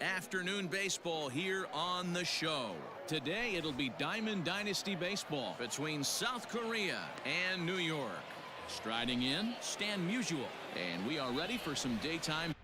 Afternoon baseball here on the show. Today it'll be Diamond Dynasty baseball between South Korea and New York. Striding in, Stan Musial, and we are ready for some daytime.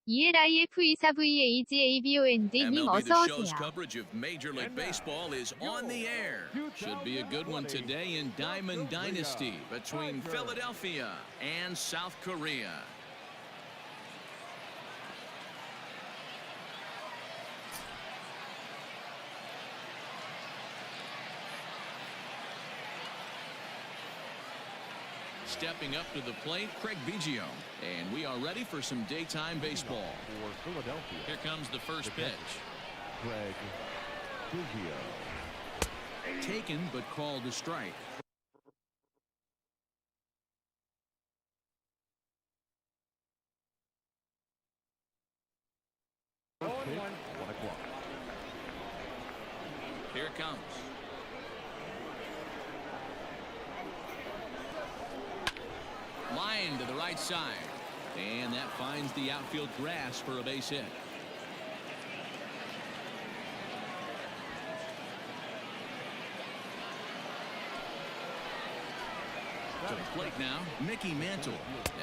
ELIF24VAGABOND님 MLB 어서 The Show's 오세요. coverage of Major League Baseball is on the air. Should be a good one today in Diamond Dynasty between Philadelphia and South Korea. Stepping up to the plate, Craig Biggio. And we are ready for some daytime baseball. For Philadelphia. Here comes the first pitch. Craig Biggio. Taken but called a strike. Okay. 1 o'clock. Here it comes. Line to the right side. And that finds the outfield grass for a base hit. To the plate now, Mickey Mantle,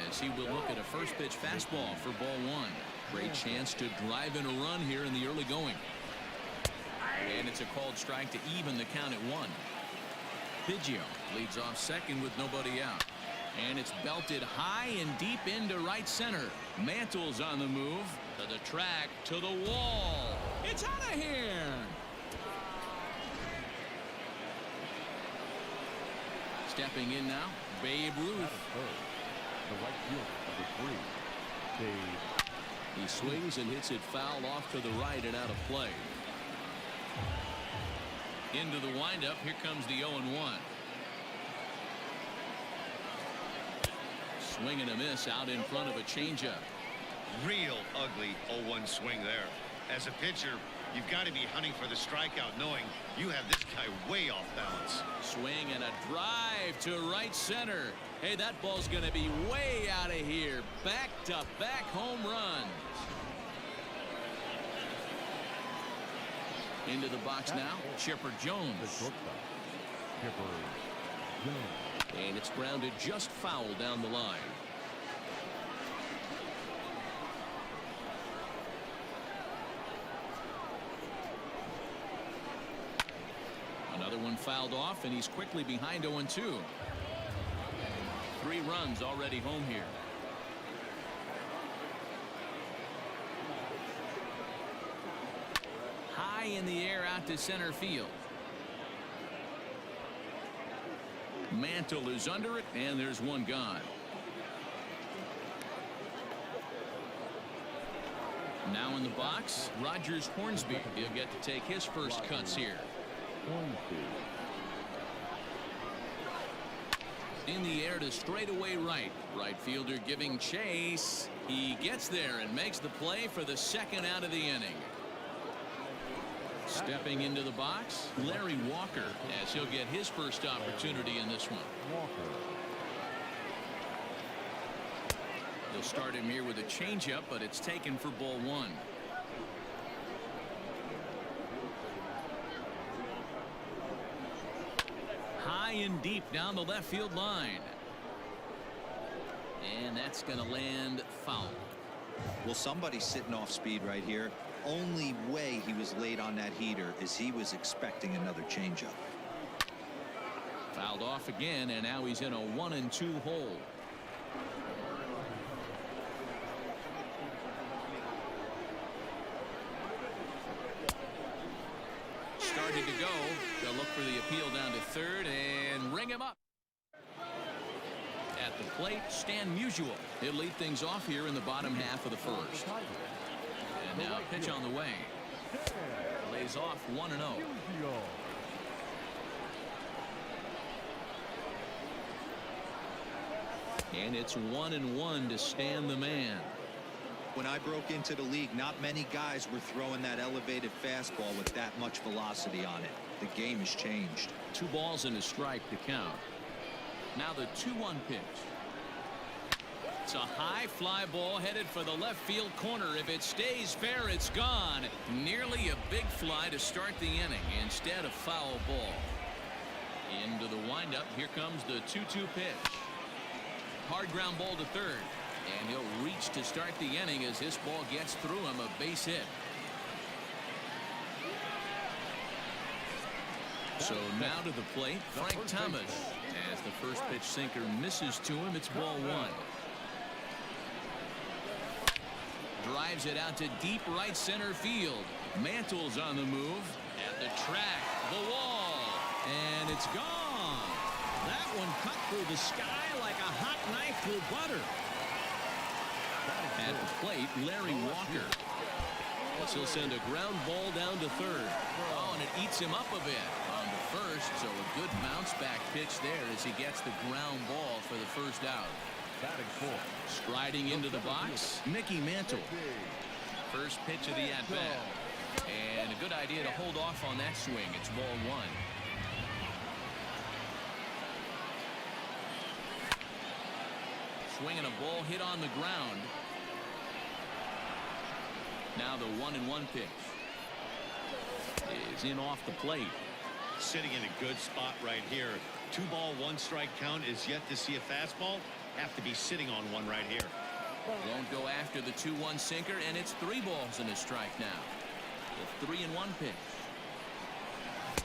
as he will look at a first pitch fastball for ball one. Great chance to drive in a run here in the early going. And it's a called strike to even the count at 1. Biggio leads off second with nobody out. And it's belted high and deep into right center. Mantle's on the move to the track, to the wall. It's out of here. Stepping in now, Babe Ruth. The right field, number 3. Babe. He swings and hits it foul off to the right and out of play. Into the windup. Here comes the 0-1. Swing and a miss out in front of a changeup. Real ugly 0-1 swing there. As a pitcher, you've got to be hunting for the strikeout, knowing you have this guy way off balance. Swing and a drive to right center. Hey, that ball's going to be way out of here. Back-to-back home runs. Into the box now, Chipper The Jones. shortstop. Chipper Jones. And it's grounded just foul down the line. one fouled off, and he's quickly behind 0-2. 3 runs already home here. High in the air out to center field. Mantle is under it, and there's one gone. Now in the box, Rogers Hornsby. He'll get to take his first cuts here. In the air to straightaway right. Right fielder giving chase. He gets there and makes the play for the second out of the inning. Stepping into the box, Larry Walker, as he'll get his first opportunity in this one. They'll start him here with a changeup, but it's taken for ball 1. High and deep down the left field line. And that's going to land foul. Well, somebody's sitting off speed right here. Only way he was late on that heater is he was expecting another changeup. Fouled off again, and now he's in a 1-2 hole. Started to go. They'll look for the appeal down to third and ring him up. At the plate, Stan Musial. He'll lead things off here in the bottom half of the first. And now pitch on the way. Lays off 1-0. And it's 1-1 to Stan the man. When I broke into the league, not many guys were throwing that elevated fastball with that much velocity on it. The game has changed. 2 balls and a strike to count. Now the 2-1 pitch. It's a high fly ball headed for the left field corner. If it stays fair, it's gone. Nearly a big fly to start the inning. Instead, a foul ball. Into the windup. Here comes the 2-2 pitch. Hard ground ball to third. And he'll reach to start the inning as this ball gets through him. A base hit. So now to the plate, Frank Thomas. As the first pitch sinker misses to him, it's ball 1. Drives it out to deep right center field. Mantle's on the move. At the track, the wall. And it's gone. That one cut through the sky like a hot knife through butter. At the plate, Larry Walker. As he'll send a ground ball down to third. Oh, and it eats him up a bit on the first. So a good bounce back pitch there as he gets the ground ball for the first out. Striding into the box, Mickey Mantle. First pitch of the at-bat. And a good idea to hold off on that swing. It's ball 1. Swinging a ball hit on the ground. Now the 1-1 pitch is in off the plate. Sitting in a good spot right here. 2 ball, 1 strike count is yet to see a fastball. Have to be sitting on one right here. Won't go after the 2-1 sinker, and it's 3 balls and a strike now. The 3-1 pitch.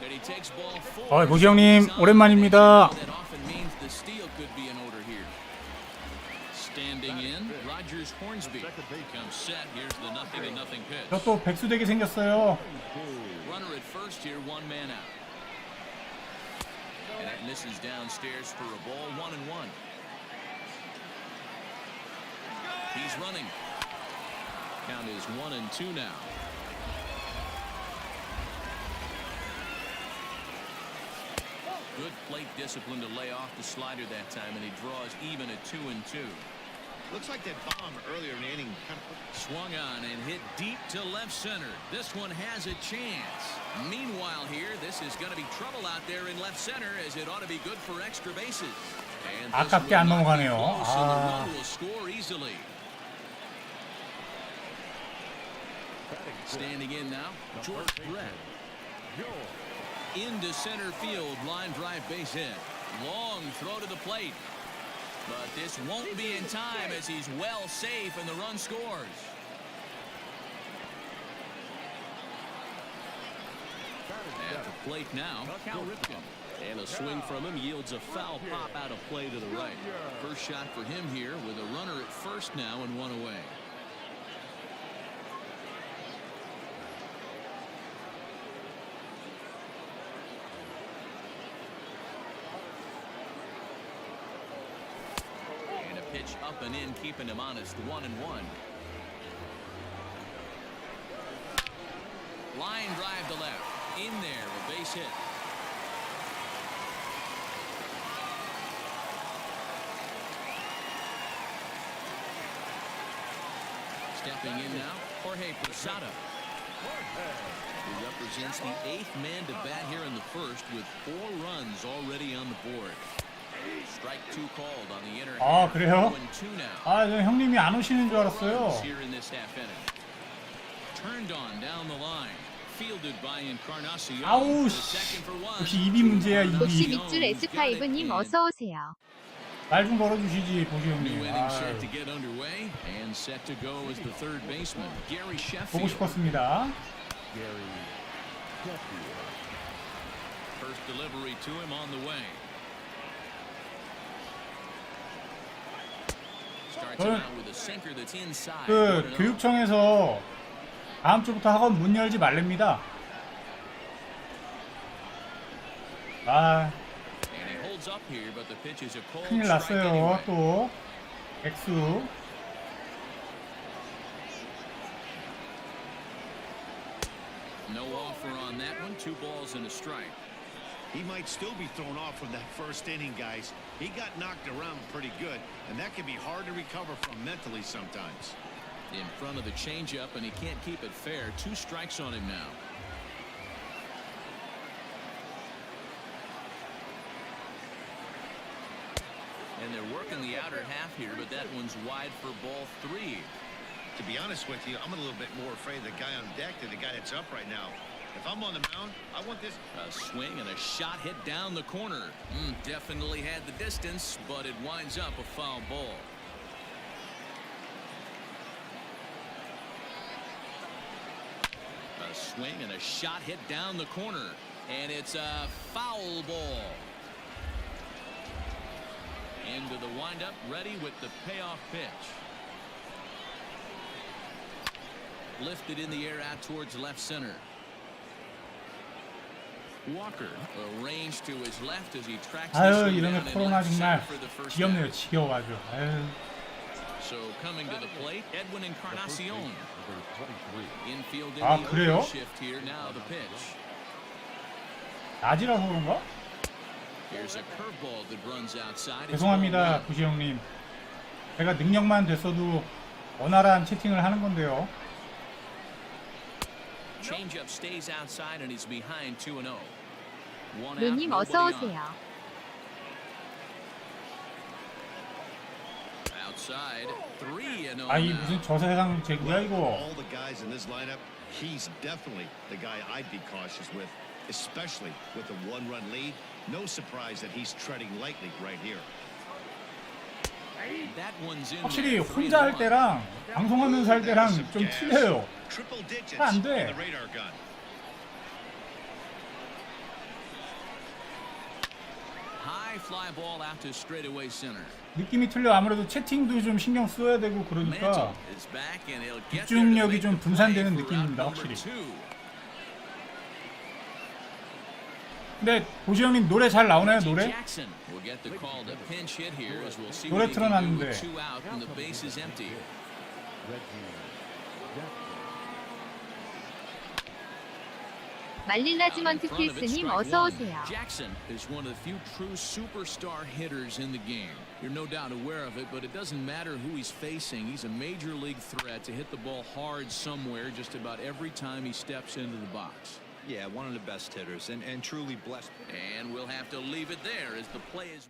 And he takes ball 4. 고시 형님 오랜만입니다. That often means the steal could be in order here. Standing in, Rogers Hornsby comes set. Here's the 0-0 pitch. 저 또 백수 되게 생겼어요. Runner at first here, 1 man out. And that misses downstairs for a ball. 1-1. He's running. Count is 1-2 now. Good plate discipline to lay off the slider that time, and he draws even at 2-2. Looks like that bomb earlier in the inning kind of Swung on and hit deep to left center. This one has a chance. Meanwhile here, this is going to be trouble out there in left center, as it ought to be good for extra bases. And this 아깝게 안 will not be 넘어가네요. close, and the run will score easily. Standing in now, George Brett. Into center field, line drive base hit. Long throw to the plate. But this won't be in time, as he's well safe and the run scores. At the plate now, Cal Ripken. And a swing from him yields a foul pop out of play to the right. First shot for him here with a runner at first now and one away. And a pitch up and in, keeping him honest, 1-1. Line drive to left. In there, a base hit. Stepping in now, Jorge Posada. He represents the 8th man to bat here in the first with 4 runs already on the board. Strike 2 called on the inner. 아, 그래요? 1-2 now. 아, 저 형님이 안 오시는 줄 알았어요. Here in this half inning. Turned on down the line. Fielded by Encarnacion. 아우, The second for one. 역시 입이 문제야, 혹시 입이. 밑줄 S5님 어서 오세요. 말 좀 걸어주시지, 보시 New 형님. inning set 아유, to get underway and set to go as the third baseman, Gary 보고 Sheffield. 싶었습니다. Gary Sheffield. First delivery to him on the way. Starts him out with a sinker that's inside. 그 교육청에서 다음 주부터 학원 문 열지 말랍니다. 아, And he holds up here, but the pitch is a cold 큰일 strike 났어요. anyway. 또 백수. No offer on that one. 2 balls and a strike. He might still be thrown off from that first inning, guys. He got knocked around pretty good, and that can be hard to recover from mentally sometimes. In front of the changeup, and he can't keep it fair. 2 strikes on him now. And they're working the outer half here, but that one's wide for ball 3. To be honest with you, I'm a little bit more afraid of the guy on deck than the guy that's up right now. If I'm on the mound, I want this. A swing and a shot hit down the corner. Definitely had the distance, but it winds up a foul ball. A swing and a shot hit down the corner, and it's a foul ball. Into the windup, ready with the payoff pitch. Lifted in the air out towards left center. Walker arranged to his left as he tracks this 아유, one 이러면 down in 코로나 left 정말 center for the first 지겹네요. out. 지겨워 아주. 아유. So coming to the plate, Edwin Encarnacion. Number 23. Infield in 아, the 그래요? shift here. Now the pitch. 낮이라서 그런가? Here's a curveball that runs outside. It's 죄송합니다, 1-1. 부시 형님. 제가 능력만 됐어도 원활한 채팅을 하는 건데요. Changeup stays outside and he's behind 2-0. One out, 누님 어서 nobody on. 오세요. Outside 3-0. 아, 이 now. 무슨 저세상 제구야 이거. All the guys in this lineup, he's definitely the guy I'd be cautious with, especially with a 1-run lead. No surprise that he's treading lightly right here. That one's in 확실히 there, 혼자 할 3-1. 때랑 방송하면서 할 때랑 좀 틀려요. Triple digits 안 in 돼. the radar gun. High fly ball out to straightaway center. 느낌이 틀려. 아무래도 채팅도 좀 신경 써야 되고 Mantle 그러니까 is back and he'll get there to 집중력이 make 좀 the 분산되는 play for out 느낌입니다, number 확실히. 2. 근데 보시 형님 노래 잘 나오나요, 노래? Jackson will get the call to pinch hit here as we'll see 노래 what he can do 틀어놨는데. with 2 out and the base is empty. Reggie Jackson. 말릴라지먼트 필스님 어서 오세요. Jackson is one of the few true superstar hitters in the game. You're no doubt aware of it, but it doesn't matter who he's facing. He's a major league threat to hit the ball hard somewhere just about every time he steps into the box. Yeah, one of the best hitters and truly blessed. And we'll have to leave it there as the play is.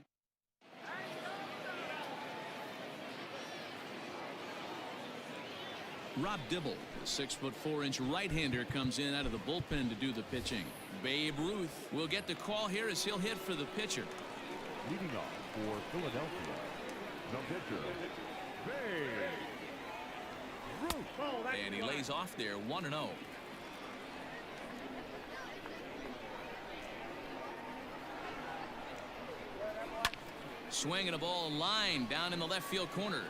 Rob Dibble, the 6'4" right-hander, comes in out of the bullpen to do the pitching. Babe Ruth will get the call here as he'll hit for the pitcher. Leading off for Philadelphia, the pitcher, Babe Ruth. And he lays off there 1-0. Swinging a ball line down in the left field corner.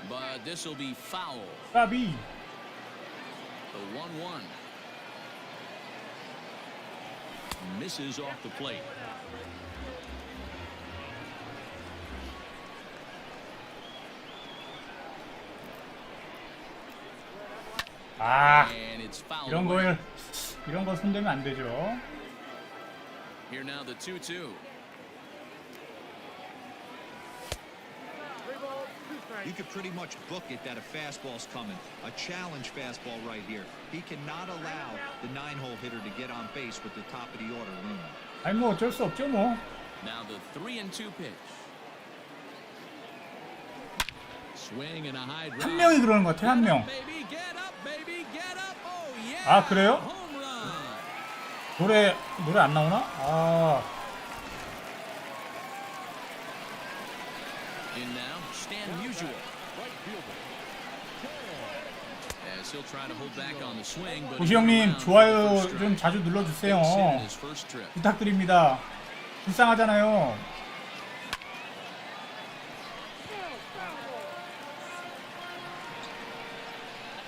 But this will be foul. 까비. The 1-1. Misses off the plate. 아, And it's fouled 이런 away. 이런 거 손대면 안 되죠. Here now the 2-2. You could pretty much book it that a fastball's coming. A challenge fastball right here. He cannot allow the 9-hole hitter to get on base with the top of the order looming. 아니 뭐 어쩔 수 없죠 뭐. Now the 3-2 pitch. Swing and a high drive. 한 명이 그러는 것 같아, 한 명. Baby, get up, baby, get up. Oh yeah. 아, 그래요? Home run. 노래 안 나오나? 아, In now, Stan Musial. As he'll try to hold back on the swing, but 고시 형님 좋아요 좀 자주 눌러주세요. his first trip. 부탁드립니다. 불쌍하잖아요.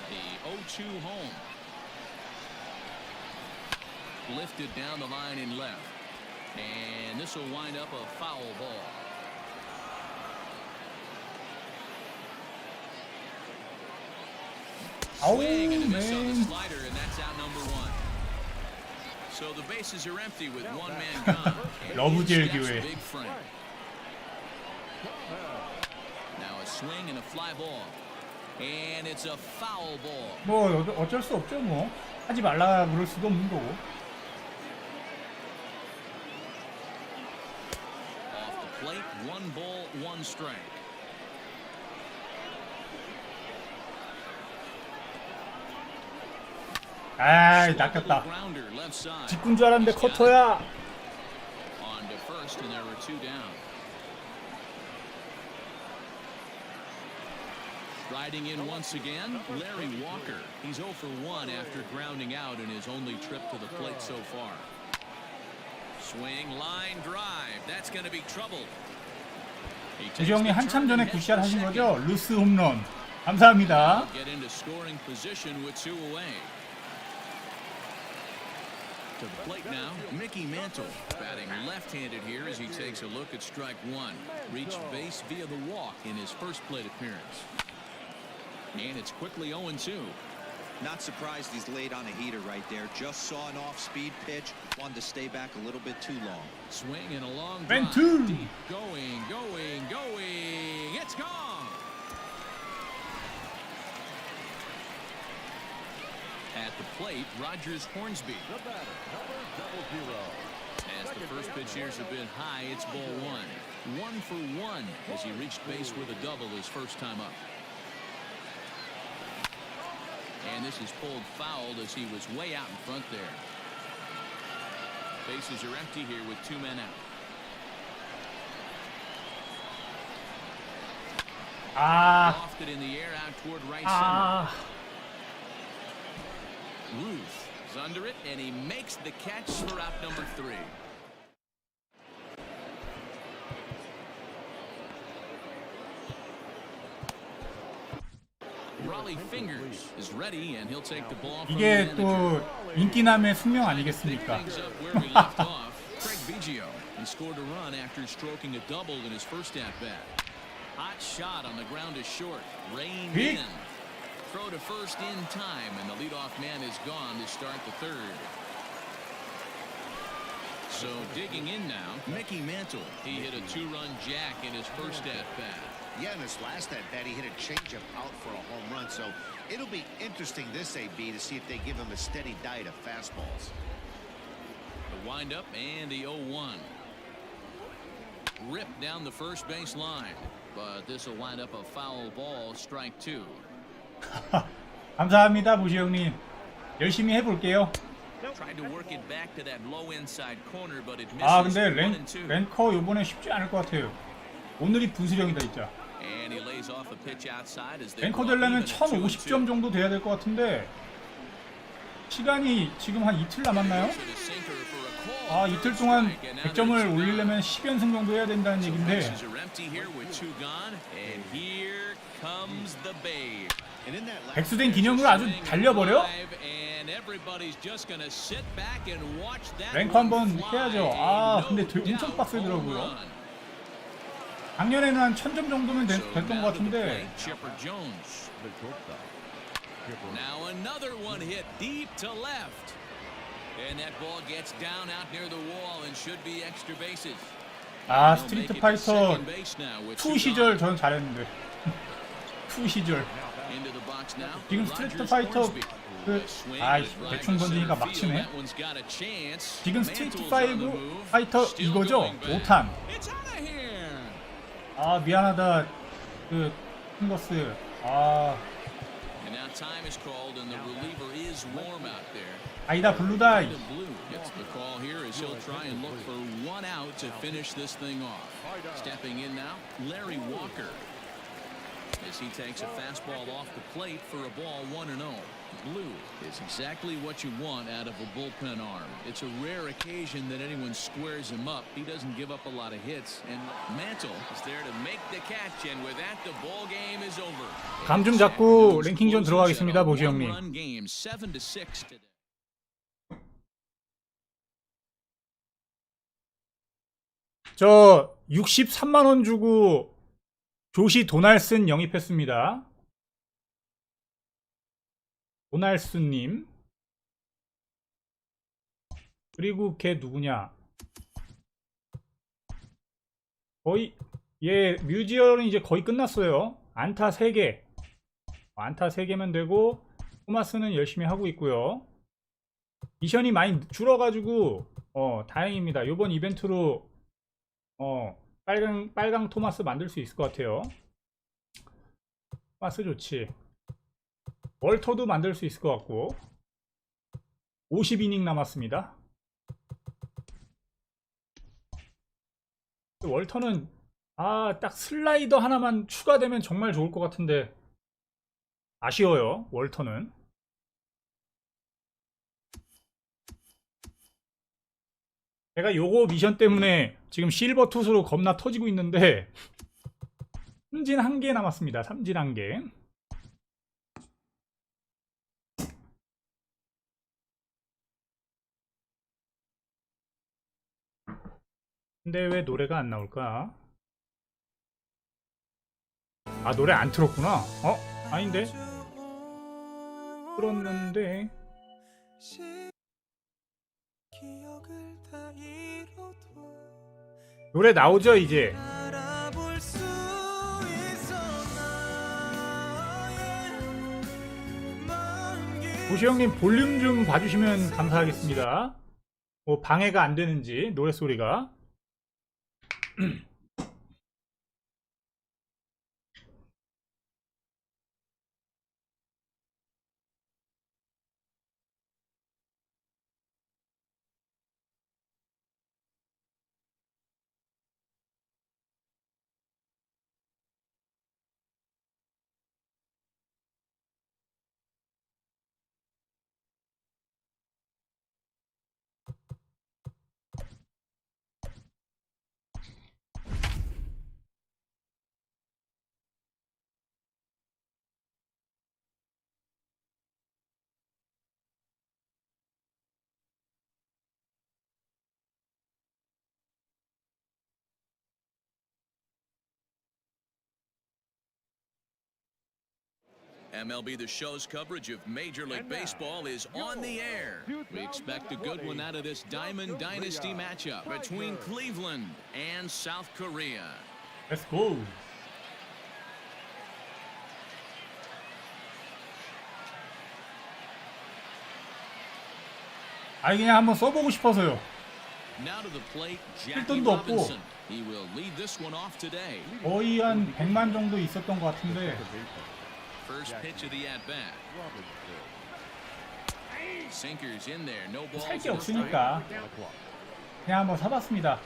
The 0-2 home. Lifted down the line in left. And this will wind up a foul ball. 아우, Swing and a miss on the 맨. slider, and that's out number 1. So the bases are empty with one man gone. And 러브젤 Jeff's 기회. big frame. Now a swing and a fly ball. And it's a foul ball. 뭐 어쩔 수 없죠 뭐. 하지 말라 그럴 수도 없는 거고. Off the plate, 1 ball, 1 strike. 아이, 낚였다. Grounder left side. 직군 줄 알았는데 He's got it. 커터야. On to first, and there were 2 down. Riding in once again, Larry Walker. He's 0 for 1 after grounding out in his only trip to the plate so far. Swing, line drive. That's going to be trouble. He takes 고시 형님 the 한참 turn 전에 and heads 굿샷 for 하신 second. 거죠? 루스 홈런. 감사합니다. Get into scoring position with 2 away. To the plate now, Mickey Mantle, batting left-handed here as he takes a look at strike 1. Reached base via the walk in his first plate appearance. And it's quickly 0-2. Not surprised he's laid on a heater right there. Just saw an off-speed pitch. Wanted to stay back a little bit too long. Swing and a long And drive. two. Deep. Going. It's gone. At the plate, Rogers Hornsby. The batter, number 00. As the first pitch here's a bit high, it's ball 1. 1 for 1 as he reached base with a double his first time up. And this is pulled fouled as he was way out in front there. Bases are empty here with 2 men out. 아, Lofted in the air out toward right 아. center. Ruth is under it, and he makes the catch for out number 3. Raleigh Fingers is ready, and he'll take the ball from the 이게 manager. 또 인기남의 숙명 Pick 아니겠습니까? things up where we left off. Craig Biggio, he scored a run after stroking a double in his first at-bat. Hot shot on the ground is short. Reined Big. in. Throw to first in time, and the leadoff man is gone to start the 3rd. So digging in now, Mickey Mantle. He hit a 2-run jack in his first at-bat. Yeah, in this last at bat, he hit a changeup out for a home run. So it'll be interesting this AB to see if they give him a steady diet of fastballs. The windup and the 0-1. Ripped down the first base line, but this will wind up a foul ball, strike 2. 감사합니다, 보시 형님. 열심히 해볼게요. Tried to work it back to that low inside corner, but it misses. 아, 근데 1 and 2. 랭커 요번에 쉽지 않을 것 같아요. 오늘이 분수령이다 진짜. And he lays off a pitch outside as they 랭커 go up 되려면 even at 2 and 2. 1050점 정도 돼야 될 것 같은데 시간이 지금 한 이틀 남았나요? To the sinker for a 아, 이틀 동안 100점을 올리려면 10연승 정도 해야 된다는 얘긴데 백수된 기념으로 아주 달려버려? 랭크 한번 해야죠. 아, 근데 엄청 빡세더라고요. 작년에는 한 1000점 정도면 됐던 것 같은데. Now another one hit deep to left. And that ball gets down out near the wall and should be extra bases. 아, 스트리트 파이터 2 시절 저는 잘했는데. 2 시절. 지금 스트리트 파이터 대충 던지니까 막 치네. 지금 스트리트 5 파이터 이거죠? 5탄. 아, 미안하다. 핑거스. 아. 아니다, 블루다이. As he takes a fastball off the plate for a ball 1-0. Blue is exactly what you want out of a bullpen arm. It's a rare occasion that anyone squares him up. He doesn't give up a lot of hits, and Mantle is there to make the catch, and with that, the ball game is over. 감 좀 잡고 랭킹전 들어가겠습니다, 보시 형님. 저 63만 원 주고 조시 도날슨 영입했습니다. 도날슨님. 그리고 걔 누구냐? 거의 뮤지얼은 이제 거의 끝났어요. 안타 3개. 안타 3개면 되고 토마스는 열심히 하고 있고요. 미션이 많이 줄어가지고 다행입니다. 요번 이벤트로 빨강 토마스 만들 수 있을 것 같아요. 토마스 좋지. 월터도 만들 수 있을 것 같고. 50이닝 남았습니다. 월터는 딱 슬라이더 하나만 추가되면 정말 좋을 것 같은데 아쉬워요. 월터는. 제가 요거 미션 때문에 지금 실버 투수로 겁나 터지고 있는데 삼진 1개 남았습니다. 삼진 1개. 근데 왜 노래가 안 나올까? 아, 노래 안 틀었구나. 아닌데? 틀었는데. 노래 나오죠 이제. 보시 형님 볼륨 좀 봐주시면 감사하겠습니다. 방해가 안 되는지 노래 소리가. MLB The Show's coverage of Major League Baseball is on the air. We expect a good one out of this Diamond Dynasty matchup between Cleveland and South Korea. Let's go. 아니 그냥 한번 써보고 싶어서요. 쓸 돈도 없고 거의 한 100만 정도 있었던 것 같은데 살 게 없으니까 그냥 한번 사봤습니다.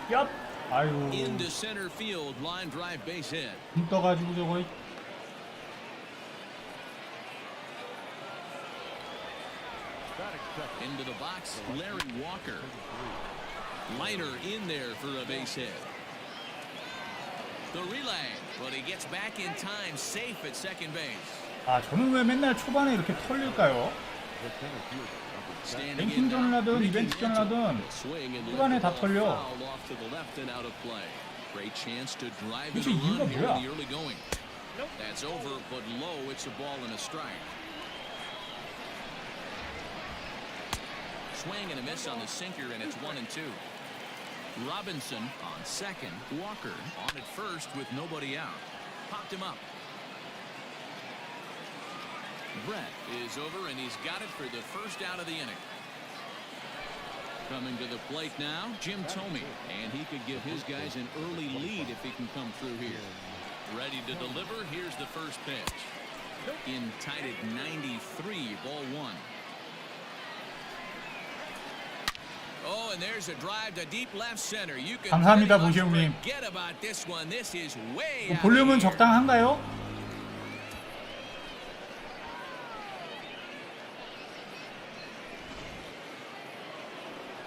얍! 아유 금 떠가지고 저거 Into the box, Larry Walker. Liner in there for a base hit. The relay, but he gets back in time, safe at second base. 아, 저는 왜 맨날 초반에 이렇게 털릴까요? 랭킹전을 하든 이벤트전을 하든 초반에 다 털려. 도대체 이유가 뭐야? That's over, but low. It's a ball and a strike. Swing and a miss on the sinker, and it's 1-2. Robinson on second. Walker on at first with nobody out. Popped him up. Brett is over, and he's got it for the first out of the inning. Coming to the plate now, Jim Thome, and he could give his guys an early lead if he can come through here. Ready to deliver. Here's the first pitch. In tight at 93, ball one. Oh, and there's a drive to deep left center. You can 감사합니다, 보시형님. forget about this one. This is way out 볼륨은 of here. 적당한가요?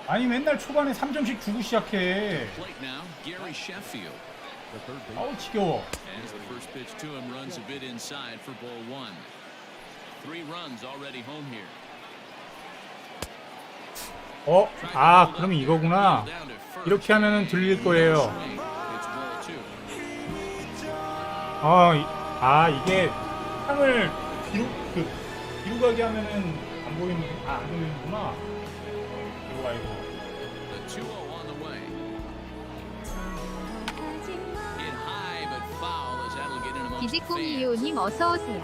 아니 맨날 초반에 3점씩 주고 시작해. Plate now, Gary Sheffield. 아우 지겨워. As the first pitch to him runs a bit inside for ball one. 3 runs already home here. 아 그럼 이거구나. 이렇게 하면은 들릴 거예요. It's ball two. 이게 창을 뒤로 가게 하면은 안 보이는구나. 이거 아이고. The 2-0 on the way. Hit high but foul as that'll get in amongst the fans. 기지콩이요님 어서 오세요.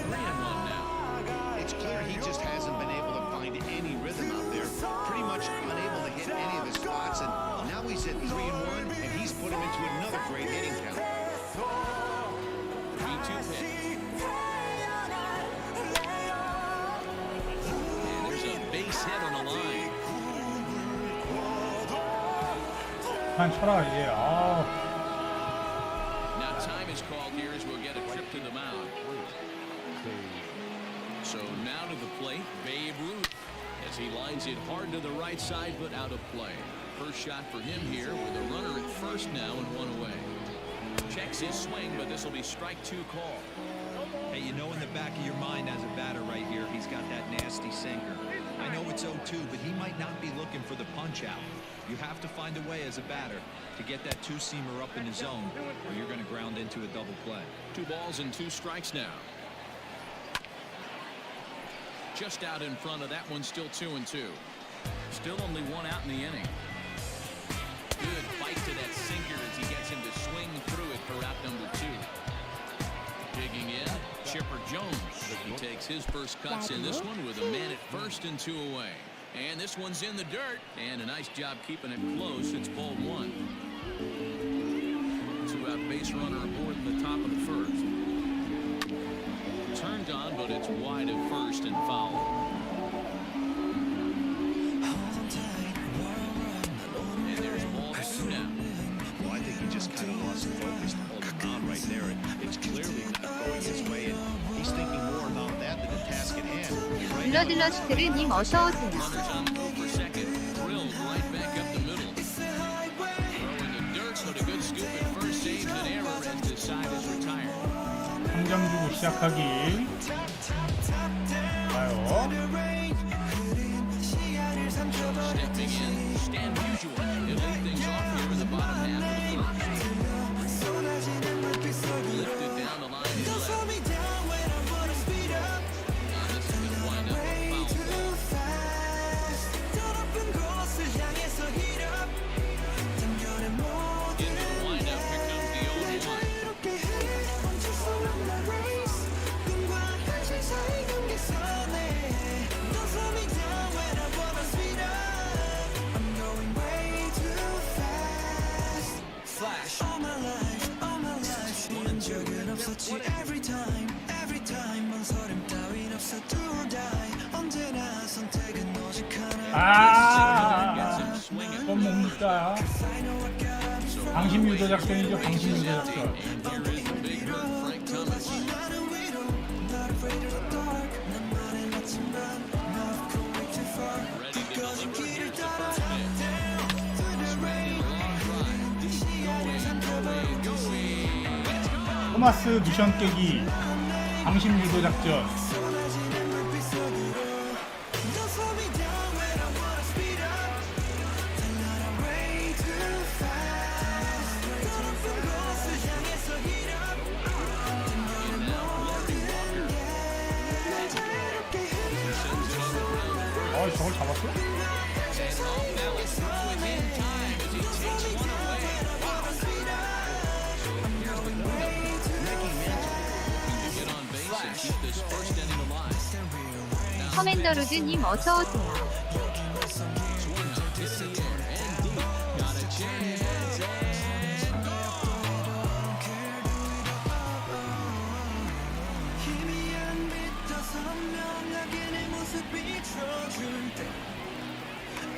3-1 now. It's clear he just hasn't been able to find any rhythm out there. Pretty much unable to hit any of his spots, and now he's at 3-1, and he's put him into another great hitting count. 3-2 pitch. And there's a base hit on the line. 한 쳐라 이제. Now time is called here as we'll get a trip to the mound. So now to the plate, Babe Ruth, as he lines it hard to the right side but out of play. First shot for him here with a runner at first now and 1 away. Checks his swing, but this will be strike 2 call. Hey, you know in the back of your mind as a batter right here, he's got that nasty sinker. I know it's 0-2, but he might not be looking for the punch out. You have to find a way as a batter to get that 2-seamer up in the zone, or you're going to ground into a double play. 2 balls and 2 strikes now. Just out in front of that one, still 2-2. Still only 1 out in the inning. Good bite to that sinker as he gets him to swing through it for out number 2. Digging in, Chipper Jones. He takes his first cuts in this one with a man at first and 2 away. And this one's in the dirt. And a nice job keeping it close. It's ball 1. 2-out base runner aboard in the top of the first. Turned on, but it's wide at first and foul. And there's ball 2 now. Well, I think he just kind of lost focus on the mound right there. It's clearly not going his way, and he's thinking more about that than the task at hand. 블러들러스트르님 어서 오세요. Runners on throw for second. Drilled right back up the middle. Throw in the dirt, but a good scoop at first saves an error as the side is retired. 3점 주고 시작하기. 좋아요. Stepping in, Stan Musial. He'll lead things off here in the bottom half of the first. Lifted down the line to left. And this is going to wind up a foul ball. Into the windup, here comes the 0-1. Flash. Every time 망설임 따윈 없어 do or die 언제나 선택은 오직 하나 좀 뭡니까? So 방심 유도 작전이죠. 방심 유도 작전. And here is the big hurt, Frank Thomas. Ready to deliver. Here's the first pitch. Swinging a long drive. Going. 토마스 미션 깨기. 방심 유도 작전. 저걸 잡았어? 커맨더 로즈님 어서오세요.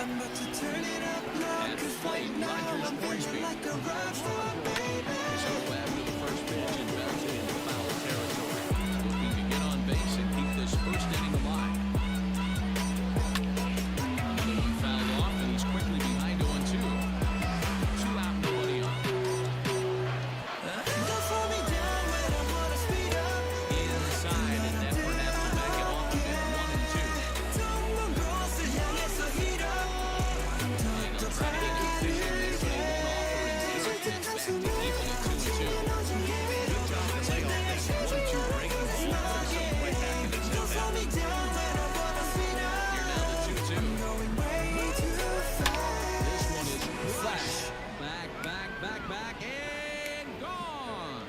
I'm about to turn it up loud, 'cause right now I'm feeling like a rock star, baby. So after the first pitch and bouncing into foul territory, looking to get on base and keep this first inning alive. Another one fouled off, and he's quickly behind 0-2. 2 out, nobody on. Don't slow me down when I wanna speed up. Inside, and that one has to make it all again. 1-2. Don't go, so 향해서 heat up. And I'm trying to get his pitching there, but he won't offer and takes it to the back to keep it at 2-2. Good job to lay off that 1-2 breaking ball. Puts him right back in the Don't slow me down when I wanna speed up. Here now the 2-2. Going way too fast. This one is flash. Back, and gone.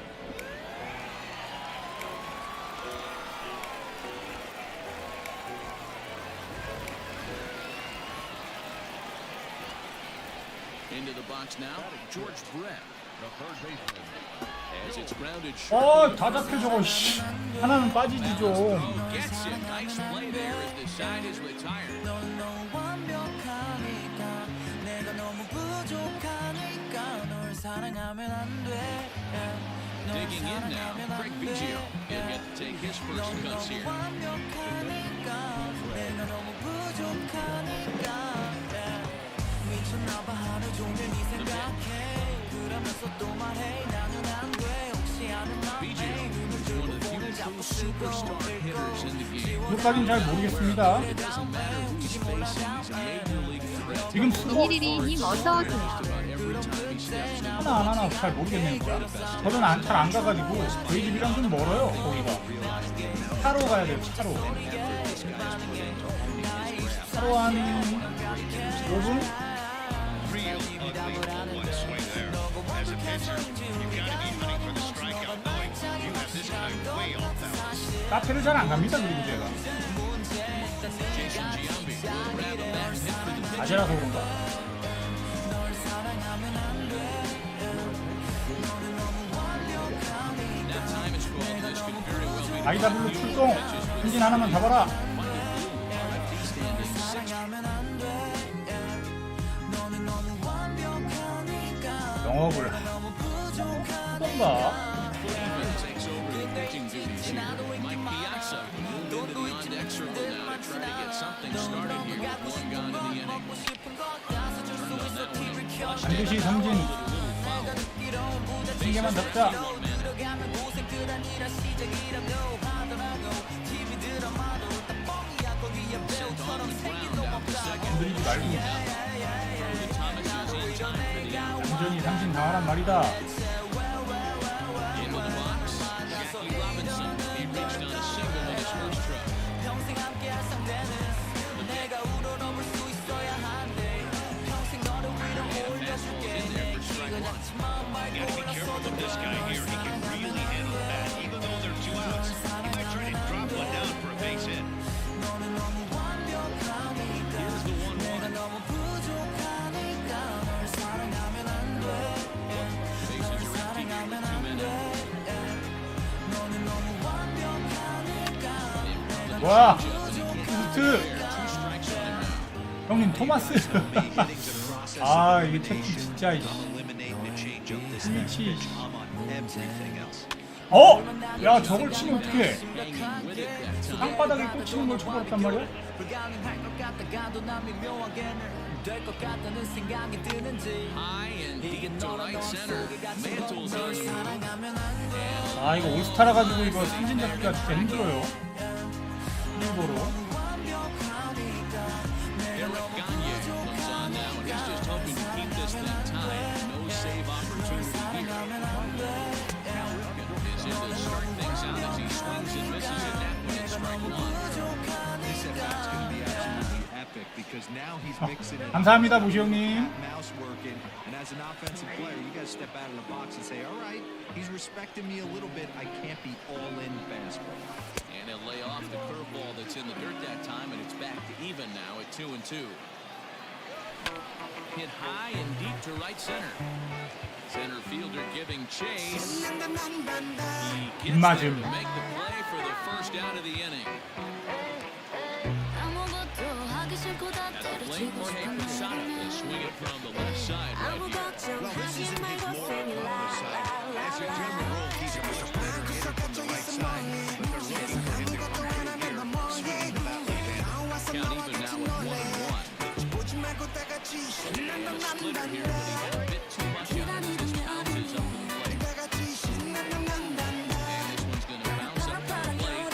Into the box now, George Brett. The third baseman. As it's grounded short. 다 잡혀 저거. 씨. 하나는 빠지지 좀. Gets him. Nice play there as the side is retired. 넌 완벽하니까 내가 너무 부족하니까 널 사랑하면 안 돼. 널 Digging in now, 사랑하면 Craig 안 Biggio. 돼. He'll get to take his first 넌 cuts 너무 here. 완벽하니까 내가 너무 부족하니까 미쳤나봐 하루 종일 네 생각해 그러면서 또 말해 나는 안 돼 혹시 아는 Biggio is one of the few true superstar hitters in the game. 그것까진 잘 모르겠습니다. It doesn't matter who he's facing, he's a major league threat. 지금 수고 이리리님 어서오세요. Just about every time he steps to the 하나 잘 모르겠네요. 저는 잘 안 가가지고 저희 집이랑 좀 멀어요. 거기가. 차로 가야 돼요. 차로. 차로 한 5분? Real ugly 0-1 swing there. As a pitcher, you've got to be hunting for the strikeout, knowing you have this guy way off balance. 카페를 잘 안 갑니다. 그리고 제가. Jason Giambi will grab a back hit for the pitch. 아재라서 그런가. That time it's called. This could very well be the IW 출동. 엔진 하나만 잡아라. standing 6. 영업을 뭔가 Takes over the pitching duties here. Mike Piazza moved into the on-deck circle now to try to get something started here with one gone in the inning. Turned on that one and flushed it. 반드시 삼진 한 개만 잡자. Sent on the ground out to second. 건드리지 말고 Thomas is in time for the out. 완전히 삼진 당하란 말이다. Into the box. Jackie Robinson. He reached on a single with his first try. And a fastball in there for strike one. You got to be careful with this guy here. He can really handle the bat. Even though there are 2 outs, he might try to drop one down for a base hit. Here's the 1-1. Bases are empty here with 2 men out. 와, Two 트 strikes on him now. 형님 토마스. 아 이게 채팅 진짜. eliminating the change jump this Switch. next pitch. I'm on everything else. 어? 야 저걸 치면 어떡해? Hanging with it that time. 땅바닥에 꽂히는 걸 쳐버렸단 말이야? High and deep to right center. Mantle's on the move. 아 이거 올스타라 가지고 이거 삼진 잡기가 진짜 힘들어요. 일부러. Eric Gagne comes on now, and he's just hoping to keep this thing tied. No save opportunity here. Cal Ripken is in to start things out as he swings and misses at that one at strike one. This at bat's going to be absolutely epic because now he's mixing it. 감사합니다 보시 형님. Mouse working, and as an offensive player, you got to step out of the box and say, all right, he's respecting me a little bit. I can't be all in fastball. And he'll lay off the curveball that's in the dirt that time, and it's back to even now at 2-2. Hit high and deep to right center. Center fielder giving chase. He gets there to make the play for the first out of the inning. At the plate, Jorge Posada will swing it from the left side right here. Well, this isn't his normal popular side. As a general rule, he's a much better hitter from the right side. But they're looking for him to come through here, swinging the bat left-handed. Count even now at 1-1. And a splitter here, but he had a bit too much on it. Just bounces up to the plate. And this one's going to bounce up to the plate.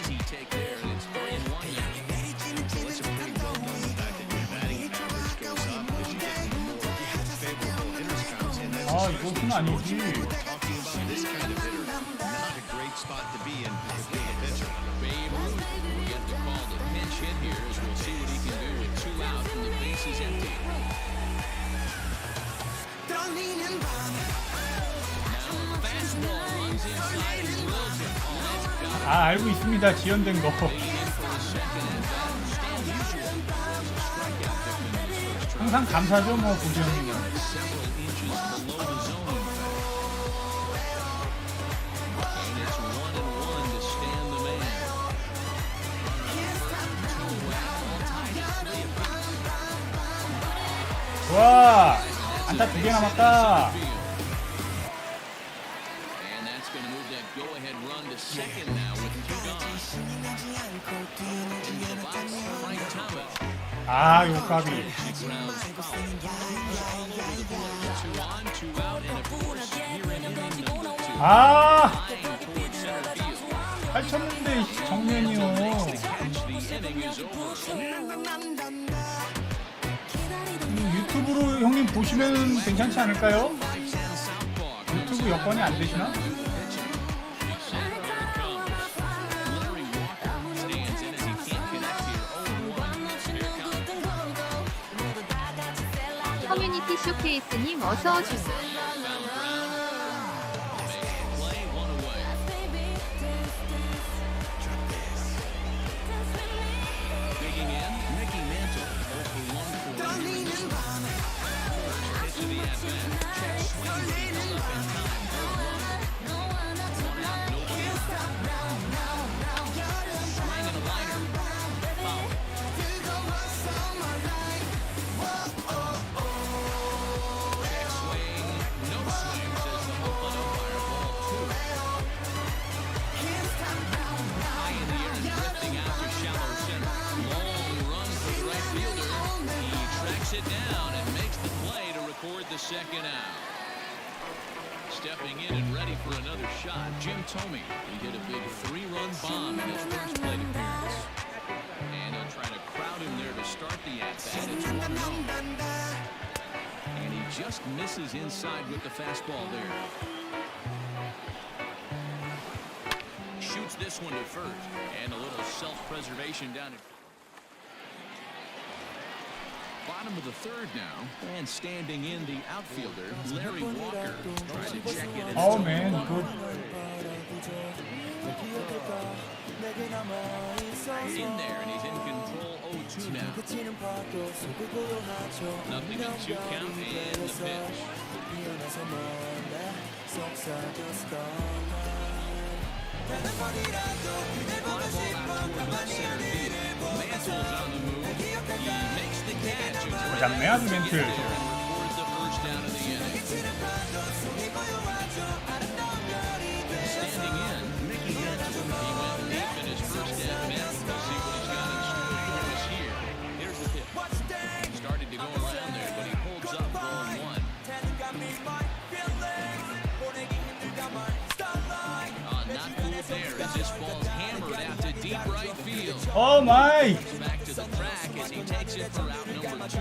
Easy take there, and it's 3-1 now. Well, it's a pretty well known fact that your batting average goes up as you get more favorable hitters counts. And that's 아 이것은 아니지. talking about this kind of hitter. Not a great spot to be in if you're a pitcher. Babe Ruth will get the call to pinch hit here as we'll see what he can do with 2 out and the bases empty. Now a fastball runs inside and drills it. Oh, that's got it. 아 알고 있습니다 지연된 거. Digging in for a second at bat. Still usual. There's a strikeout victim in his first try. 항상 감사죠 뭐 보시 형님은. Several inches below the zone, in fact. And it's 1-1 to stand the man. 와 안타 2개 남았다. And that's going to move that go-ahead run to second now with 2 gone. Into the box, Frank Thomas. 아 요 까비. He grounds foul. All over the plate. 2 on, 2 out, and of course, here in inning number 2. 아 Flying towards center field. 잘 쳤는데 정면이요. Catch, the inning is over. 유튜브로 형님 보시면 괜찮지 않을까요? 5-10 southpaw. 유튜브 여건이 안 되시나? Larry Walker stands in as he can't connect here. 0-1. Here comes 커뮤니티 쇼케이스님 어서 오세요. play, 1 away. Digging in, Mickey Mantle. 0-for-1 for 1 here in this one. First pitch of the at-bat. Check swing, he's up in time. 0-1. 1 out, nobody on. Swing and a liner. Foul. Check swing, no swings as the home plate umpire, ball 2. High in the air and drifting out to shallow center. Long run for the right fielder. He tracks it down and makes the play to record the second out. Stepping in and ready for another shot, Jim Thome. He hit a big 3-run bomb in his first plate appearance. And he'll try to crowd him there to start the at-bat. It's 1-0. And he just misses inside with the fastball there. Shoots this one to first. And a little self-preservation down at bottom of the third now. And standing in the outfielder, Larry Walker. Trying to check it. Oh man, good. In there, and he's in control 0-2 now. Nothing in 2 count and the pitch. Mantle's on the move. He makes the catch. 잡네 아주 멘트. And records the first down of the inning. field. 오 마이. Back to the track as he takes it for out number 2.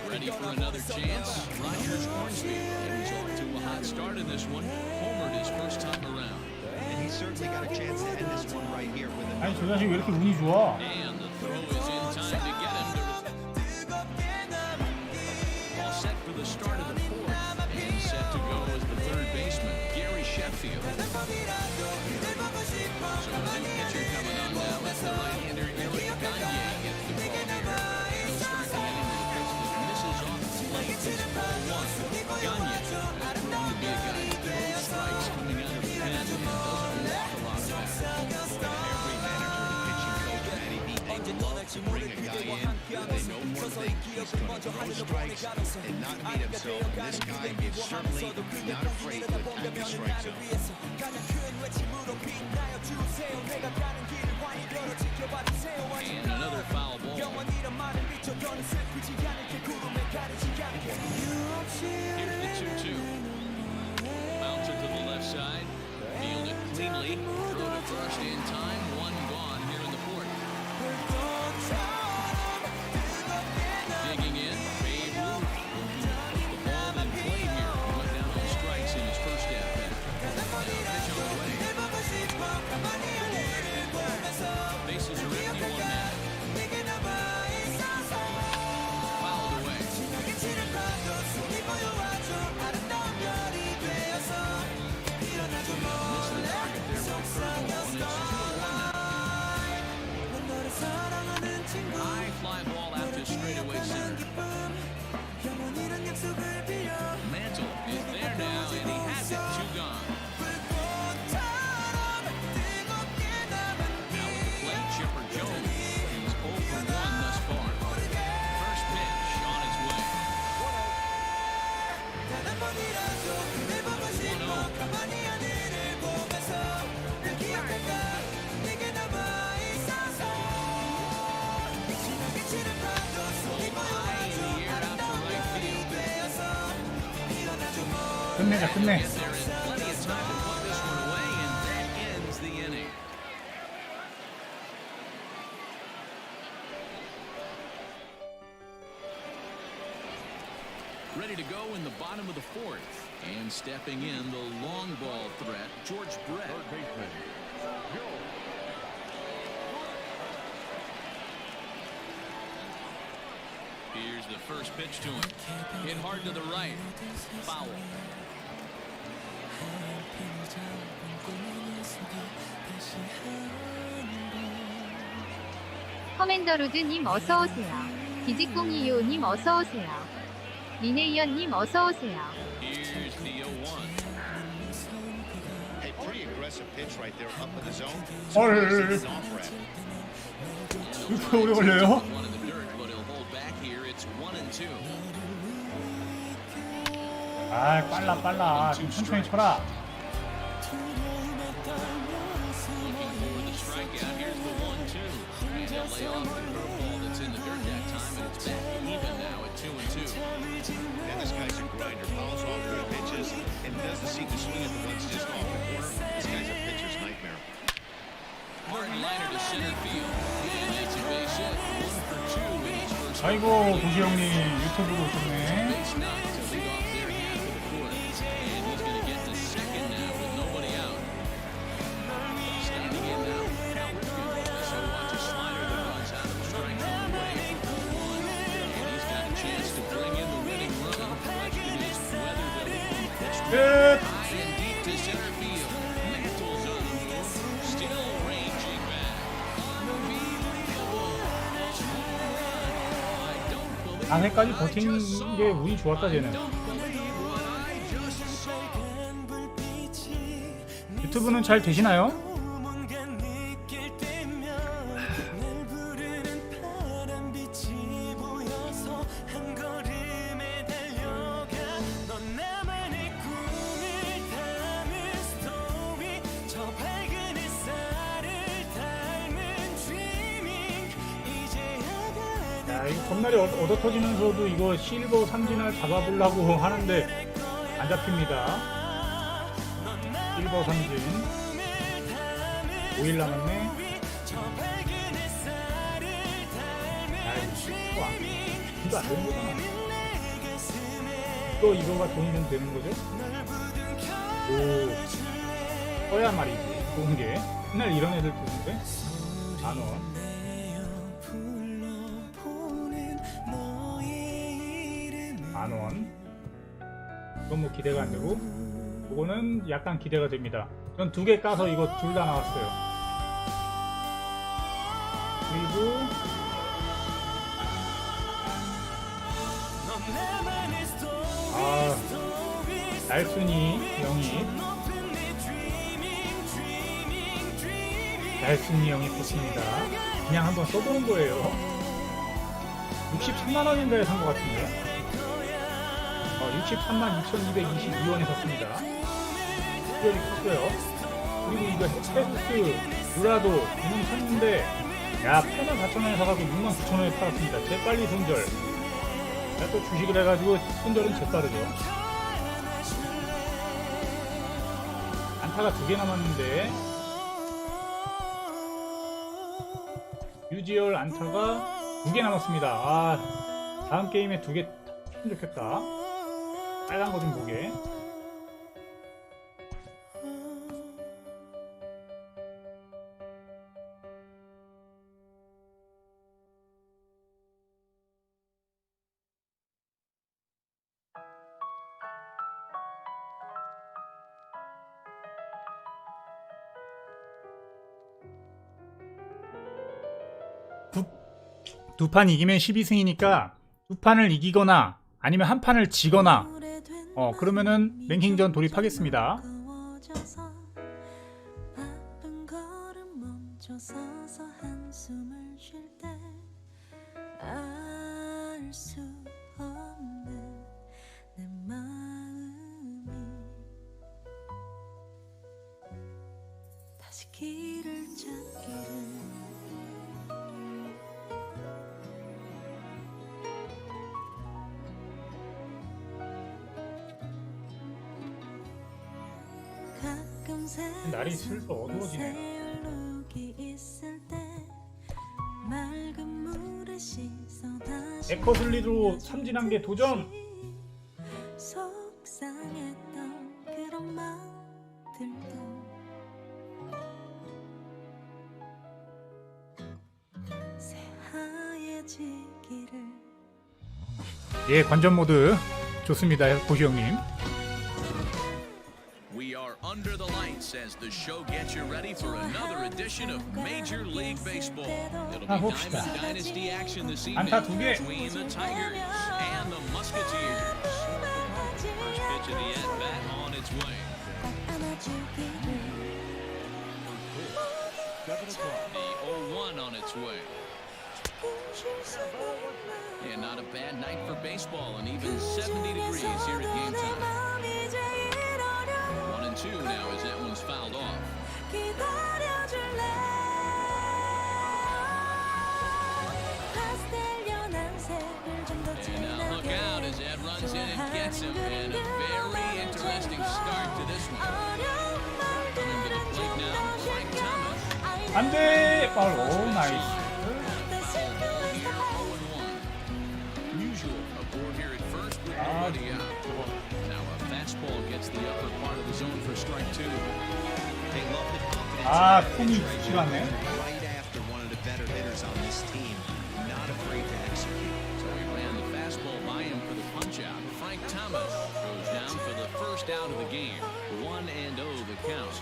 Ready for another chance? Rogers Hornsby. And he's off to a hot start in this one. Homered his first time around. And he certainly got a chance to end this one right here with a 아니 저 자식 왜 이렇게 운이 좋아? And the throw is in time to get him to all set for the start of the fourth. And set to go as the third baseman, Gary Sheffield. So a new pitcher coming on now. It's the right-hander Eric Gagne gets the ball here. He'll start to head into the pitch that misses off the plate. It's ball 1. Gagne has proven to be a guy who throws strikes coming out of the pen and doesn't walk a lot of batters. every manager and pitching coach, Matty B, they love to bring a guy in. They know one thing, he's going to throw strikes and not beat himself. And this guy is certainly not afraid to attack the strike zone. And another foul ball. Here's the 2-2. Bouncer to the left side. Fielded cleanly. Throw to first in time. One gone here in the fourth. Digging in. Babe Ruth. The ball in play here. Went down on strikes in his first at-bat. Now pitch on the way. Bases are empty. One man. Fouled away. Missed the target there with the curveball, and it's 2-1 now. High fly ball out to straightaway center. Mantle is there now, and he has it. 2 gone. Now at the plate, Chipper Jones. He's 0 for 1 thus far. First pitch on its way. 1-0. 끝내자 끝내. There is plenty of time to put this one away, and that ends the inning. Ready to go in the bottom of the fourth. And stepping in, the long ball threat, George Brett. Third baseman, Joe. Here's the first pitch to him. Hit hard to the right. Foul. 커맨더루드님 어서오세요. 기직공이요님 어서오세요. 리네이언님 어서오세요. Here's the 0-1. Hey, pretty aggressive pitch right there up in the zone. 헐. It's an off ramp. 이렇게 오래 걸려요? One in the dirt, but he'll hold back here. It's 1-2. 아 빨라 좀 천천히 쳐라. Looking for the strikeout. Here's the 1-2. And he'll lay off the curveball that's in the dirt that time, and it's back even now at 2-2. And this guy's a grinder. Fouls off good pitches and doesn't seem to swing at the ones just off the corner. This guy's a pitcher's nightmare. Hard liner to center field. And it's a base hit. 1 for 2 in his first. 아이고 도시 형님 유튜브로 오셨네. Base knock to lead off their half of the fourth. And he's going to get to second now with nobody out. Standing in now, Cal Ripken. So watch a slider that runs out of the strike zone away for 1. And he's got a chance to bring in the winning run. Question is whether they'll pitch 끝. high and deep to center field. Mantle's on the move. Still ranging back. Unbelievable. I don't believe 4회까지 버틴 게 운이 좋았다 쟤는. don't believe what I just saw. 유튜브는 잘 되시나요? 야 이거 겁나게 얻어 터지면서도 이거 실버 삼진을 잡아보려고 하는데 안 잡힙니다. 실버 삼진 5일 남았네. 이거 안 되는 거잖아. 또 이거가 돈이 좀 되는 거죠? 오, 써야 말이지. 좋은 게. 맨날 이런 애들 보는데? 10,000원. 만원. 이건 뭐 기대가 안 되고, 이거는 약간 기대가 됩니다. 전 2개 까서 이거 둘 다 나왔어요. 그리고 날순이 영입. 날순이 영입 좋습니다. 그냥 한번 써보는 거예요. 63만원인가에 산 것 같은데. 632,222원에 샀습니다. 수혈이 컸어요. 그리고 이거 헤스스 루라도 이놈 샀는데, 야, 84,000원에 사가지고 69,000원에 팔았습니다. 재빨리 손절. 또 주식을 해가지고 손절은 재빠르죠. 안타가 2개 남았는데, 유지열 안타가 2개 남았습니다. 다음 게임에 2개 탔으면 좋겠다. 빨간 거 좀 보게. 두 판 이기면 12승이니까 2판을 이기거나 아니면 한 판을 지거나 그러면은 랭킹전 돌입하겠습니다. 날이 슬슬 어두워지네. 에커슬리드로 삼진한개 도전! 예, 관전 모드 좋습니다, 보시 형님. Under the lights as the show gets you ready for another edition of Major League Baseball. It'll be Diamond Dynasty action this evening between the Tigers and the Musketeers. First pitch of the at-bat on its way. The 0-1 on its way. Yeah, not a bad night for baseball and even 70 degrees here at game time. 1-2 now as that one's fouled off. And now look out as that runs in and gets him, and a very interesting start to this one. Coming to the plate now, Frank Thomas. 안돼! 파울. 오, 나이스. Usual aboard here at first with nobody out. Now a fastball gets the upper part of the zone for strike 2. They love the confidence. 폼이 좋지가 않네. Right after one of the better hitters on this team, not afraid to execute. So he ran the fastball by him for the punch out. Frank Thomas goes down for the first out of the game. 1-0 the count.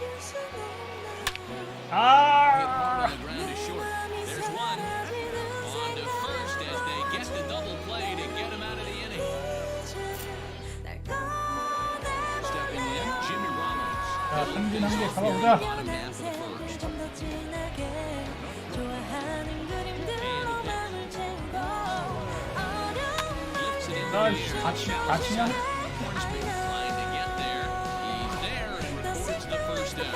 Hit hard on the ground is short. There's one. On to first as they get the double play to get him out of the inning. Stepping in, Jimmy Rollins. 자, 삼진 한 개 잡아보자. Bottom half of the first. Lifts it in the air. 다치냐? Hornsby trying to get there. He's there and records the first down.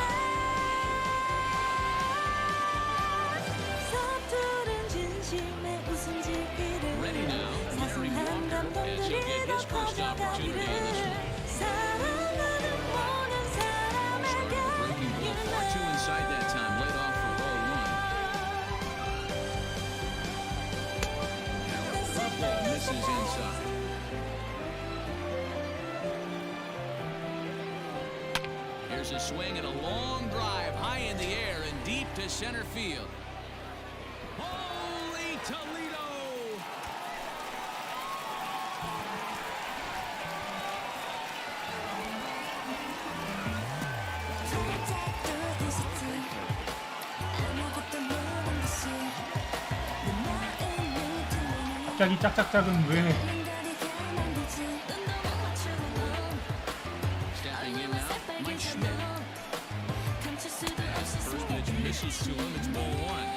Ready now, Larry Walker, as he'll get his first opportunity in this one. Started the breaking ball far too inside that time, laid off for ball 1. There's a swing and a long drive high in the air and deep to center field. Holy Toledo! 갑자기 짝짝짝은 왜? Stepping in now, Mike Schmidt. First pitch misses to him. It's ball one.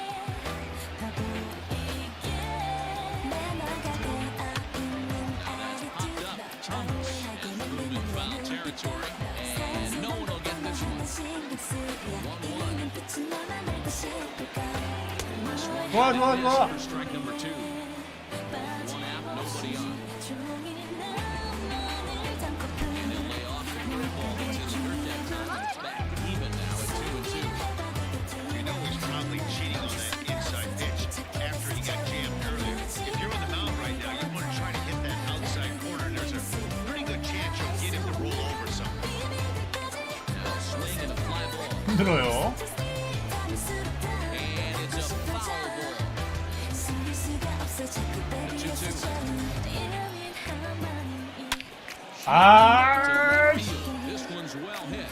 Now that's popped up. Thomas has moved in foul territory, and no one will get this one. 1-1. 좋아 좋아 좋아. Strike number two. One out, nobody on. And he'll lay off the curveball that's in the dirt that time, and it's back even now at 2-2. You know he's probably cheating on that inside pitch after he got jammed earlier. If you're on the mound right now, you want to try to hit that outside corner, and there's a pretty good chance you'll get him to roll over something. Now a swing and a fly ball. 힘들어요. And it's a foul ball. 2-2. 아, This one's well hit.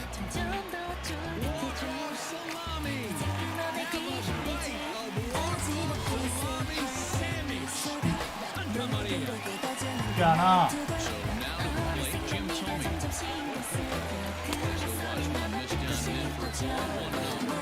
쉽지 않아. So now to the plate, Jim Thome. So watch one miss down in for a ball, 1-0.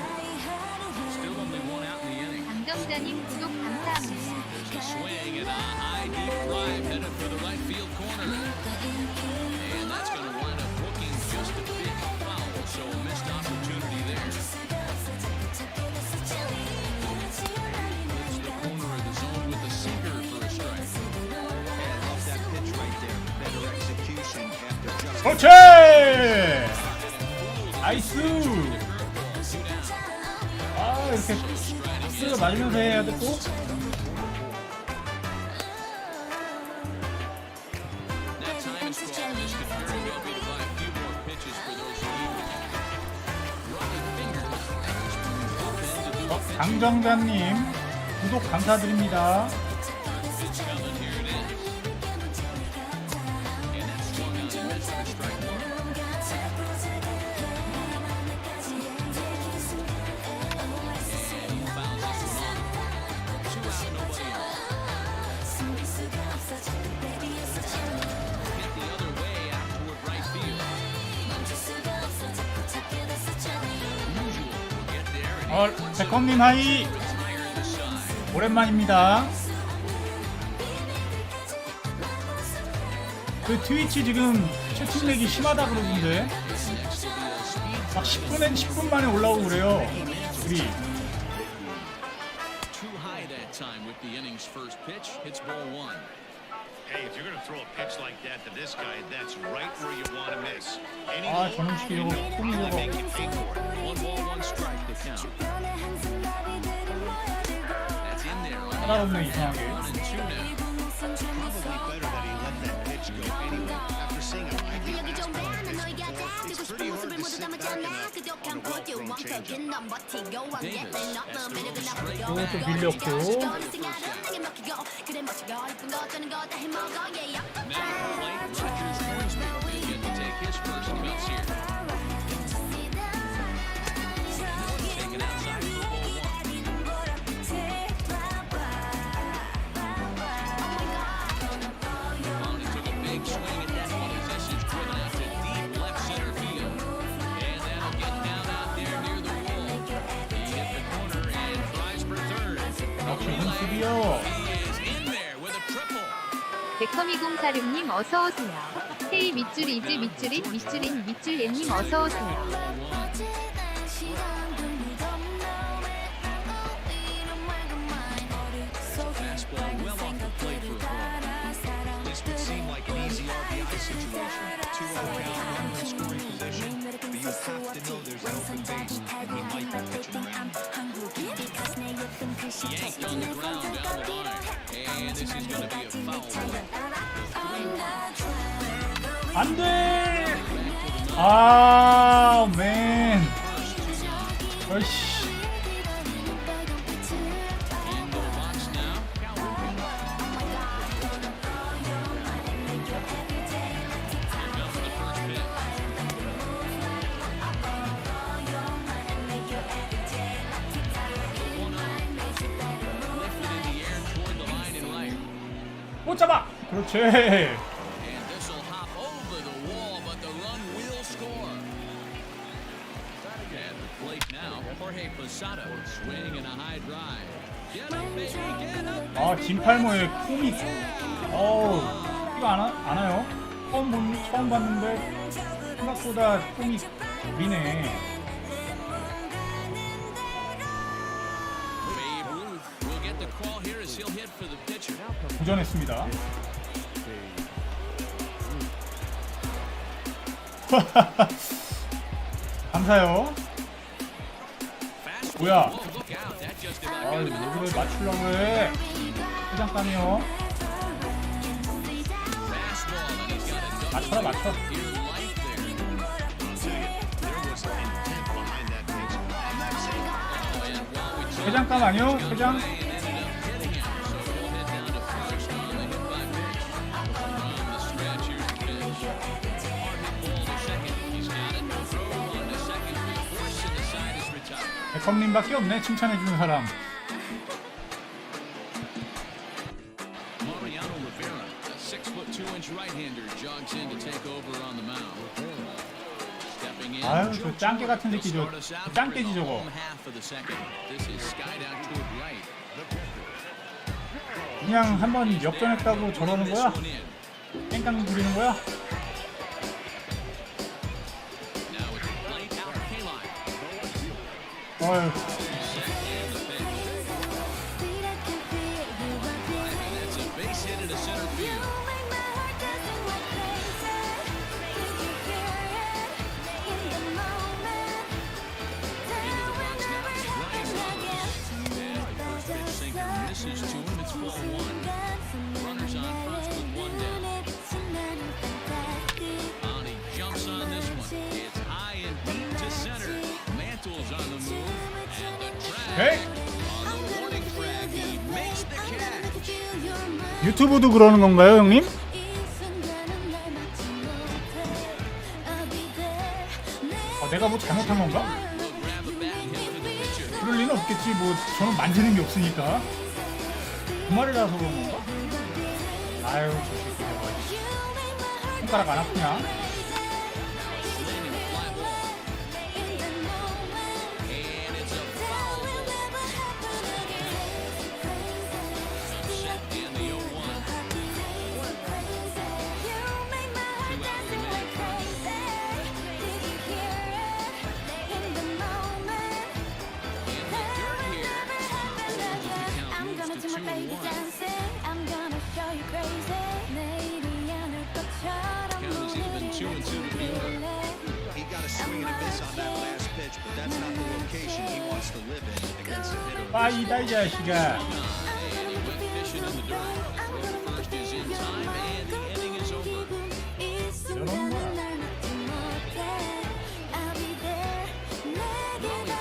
Still only one out in the inning. 강정자님 구독 감사합니다. There's a swing and a high deep drive headed for the right field corner. And that's going to wind up hooking just a bit foul. So a missed opportunity there. Hits the corner of the zone with a sinker for a strike. Hey, I love that pitch right there. Better execution after just 그렇지. 나이스. 아 이렇게 박스가 맞으면서 해야 돼 또. That time is called. This could very well be to buy a few more pitches for those relievers. Rubbing fingers. 강정자님 구독 감사드립니다. Pitch coming, here it is. And that's swung out and missed for strike one. And he fouls this one off. 2 out, nobody on. Hit the other way out toward right field. Usual will get there and 백컴님 하이. retire the side. 오랜만입니다. 그 트위치 지금 채팅렉이 심하다 그러던데 막 10분 만에 올라오고 그래요. 우리 Too high that time with the inning's first pitch. Hits ball one. Hey, if you're going to throw a pitch like that to this guy, that's right where you want to miss. Any 아 low, 전음시키려고 꾸미려고. make you pay for it. 1-1 strike to count. That's in there. 까다롭네 이상하게. 1-2 now. Probably better that he let that pitch go anyway. After seeing a highly fastball it's pretty hard to sit back on a well-thrown changeup. Davis has thrown straight 이것도 back. 밀렸고. Now to the plate, Rogers Hornsby will get to take his first cuts here. Taken outside for ball one. Mounty took a big swing at that one as this is driven out to deep left center field. And that'll get down out there near the wall. He hit the corner and tries for third. 역시 훈수비요. He is in there with a triple. 백컴2046님 어서오세요. 헤이 밑줄이즈 밑줄잇 밑줄인 밑줄예님 어서오세요. Fastball well off the plate for a ball. this would seem like an easy RBI situation. 2-0 down, runner in scoring position. But you have to know there's an open base, and he might be pitching around. Yanked on the ground down the line. And this is going to be a foul ball. 안돼. Back to the 아, 맨. 어이씨. Into the box now. Cal Ripken. Here comes the first pitch. The 1-0. Lifted in the air toward the line and right. 못 잡아. 그렇지. And this will hop over the wall, but the run will score. At the plate now, Jorge Posada. Swing and a high drive. Get up, baby, get up. 아, 진팔모의 콤이. 어우, 이거 안 와요? 처음 봤는데 생각보다 콤이 우리네. Babe Ruth will get the call here as he'll hit for the pitcher. 도전했습니다. 감사요. Fastball. 뭐야? Whoa, look out. That just about 아, got him in the 여기를 first. 맞추려고 해. 회장감이요. Fastball, and he's got a double 맞춰라, 맞춰. here light there. I'll tell you, there was intent behind that pitch. I'm not saying Oh, and while we talk, 회장감 아니요? 회장? and ended up hitting him. So he'll head down to first on the hit by pitch. From the stretch, here's the pitch. Hard hit ball to second. He's got it. Throw on to second. The horse in the side is retired. 백컴님밖에 없네, 칭찬해주는 사람. Mariano Rivera, a 6'2" right-hander, jogs in to take over on the mound. Stepping in, 아유, Joe 저 짱깨 같은 Torre. 새끼, He'll 저 start us out 짱깨지, here in the 저거. home half of the second. This is skied out toward right. 그냥 한번 역전했다고 저러는 This 거야? one in. 땡깡 부리는 거야? Now at the plate, out K-line. 어휴, Set and the pitch. And it's a base hit into center field. Into the box now, it's Ryan Roberts. And the first pitch sinker misses to him. It's ball one. Runners on first with one down. And he jumps on this one. It's high and deep to center. Mantle's on the move. And the drag. 에이? On the warning track, he makes the catch. 유튜브도 그러는 건가요, 형님? 내가 뭐 잘못한 건가? Will grab a back hit for the pitcher. 그럴 리는 없겠지. 뭐 저는 만지는 게 없으니까. 그 말이라서 그런 건가? 아유, 저 새끼 저거. 손가락 안 아프냐? Swing and a fly ball. And it's a foul ball. Set and the 0-1. 2 out remain. In the dirt here. And the count moves to 2-1. Count is even 2-2 to the order. He got a swing and a miss on that last pitch, but that's not the location he wants to live in against a hitter. 빠이다, 이 자식아. And he went fishing in the dirt. Throw to first is in time, and the inning is over. 저러는 거야. Molly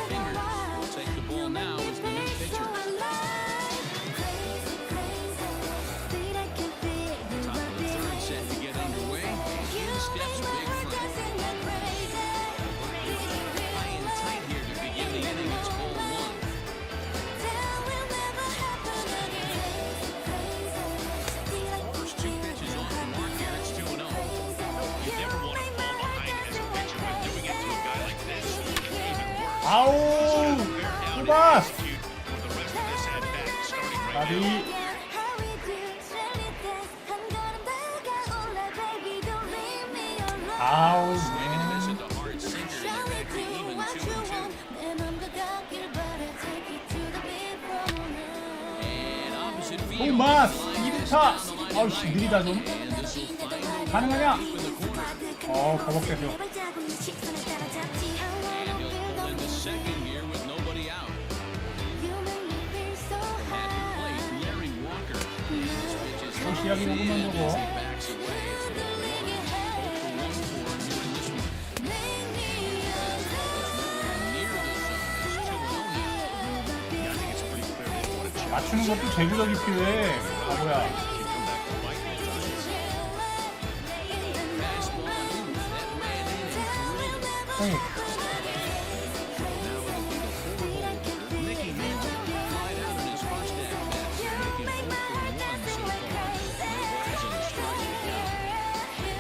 Fingers will take the ball now as the new pitcher. Top of the third set to get underway. In steps Big Frank. High and tight here to begin the inning. It's ball one. First two pitches off the mark here. It's 2-0. you never want to fall behind as a pitcher, but doing it to a guy like this, even worse. 아우, 후바스. Execute for the rest of this at-bat, starting right 나비. now. 아우, Swing and a miss at the hard sinker, and they're back to even 2-2. And opposite field. 토마스 Line is 2루타. down the line 아우씨, right. 느리다 좀. And this will find the 가능하냐? in the corner. 거벅대서. And he'll pull into second here with nobody out. At the plate, Larry Walker. And this pitch is high 시작이 먹으면 and 저거. as he backs away, it's ball one. 0 for 1 for him here in this one. 맞추는 것도 제구력이 필요해. 바보야. Fastball loose. That ran in and drilled him. 형이 Mickey Mantle flied out in his first at bat, making 0 for 1 so far. No balls and a strike to count.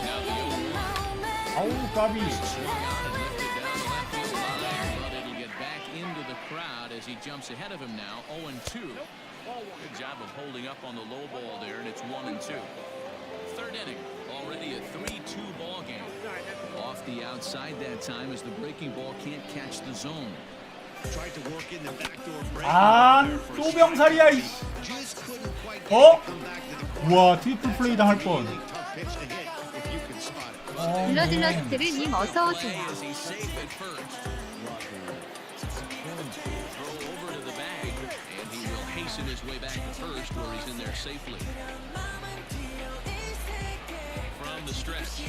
Now the 0-1. 아우 까비. Swung out and lifted down the left field line, but it'll get back into the crowd as he jumps ahead of him now. 0-2. Good job of holding up on the low ball there, and it's 1-2. Third inning, already a 3-2 ball game. Off the outside that time as the breaking ball can't catch the zone. Tried to work in the backdoor break. 아, 또 병살이야 이. Just couldn't quite 어? come back to the 우와, 트리플 플레이 당할 뻔. tough pitch to hit if you can spot it. 블러들러스트르님 어서 Play 오세요. as he's safe at first. Throw over to the bag, and he will hasten his way back to first where he's in there safely. From the stretch,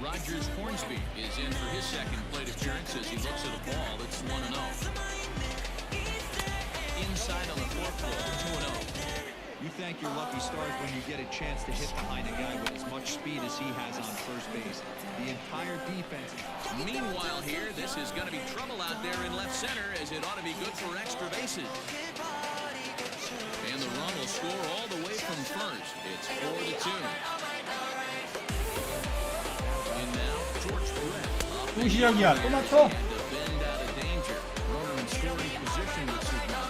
Rogers Hornsby is in for his second plate appearance as he looks at a ball that's 1-0. Inside on the fourth ball, 2-0. You thank your lucky stars when you get a chance to hit behind a guy with as much speed as he has on first base. The entire defense. Meanwhile here, this is going to be trouble out there in left center as it ought to be good for extra bases. And the run will score all the way from first. It's 4-2. And now, George Brett up 또 시작이야. 또 맞춰. and to bend out of danger. Runner in scoring position with Superman.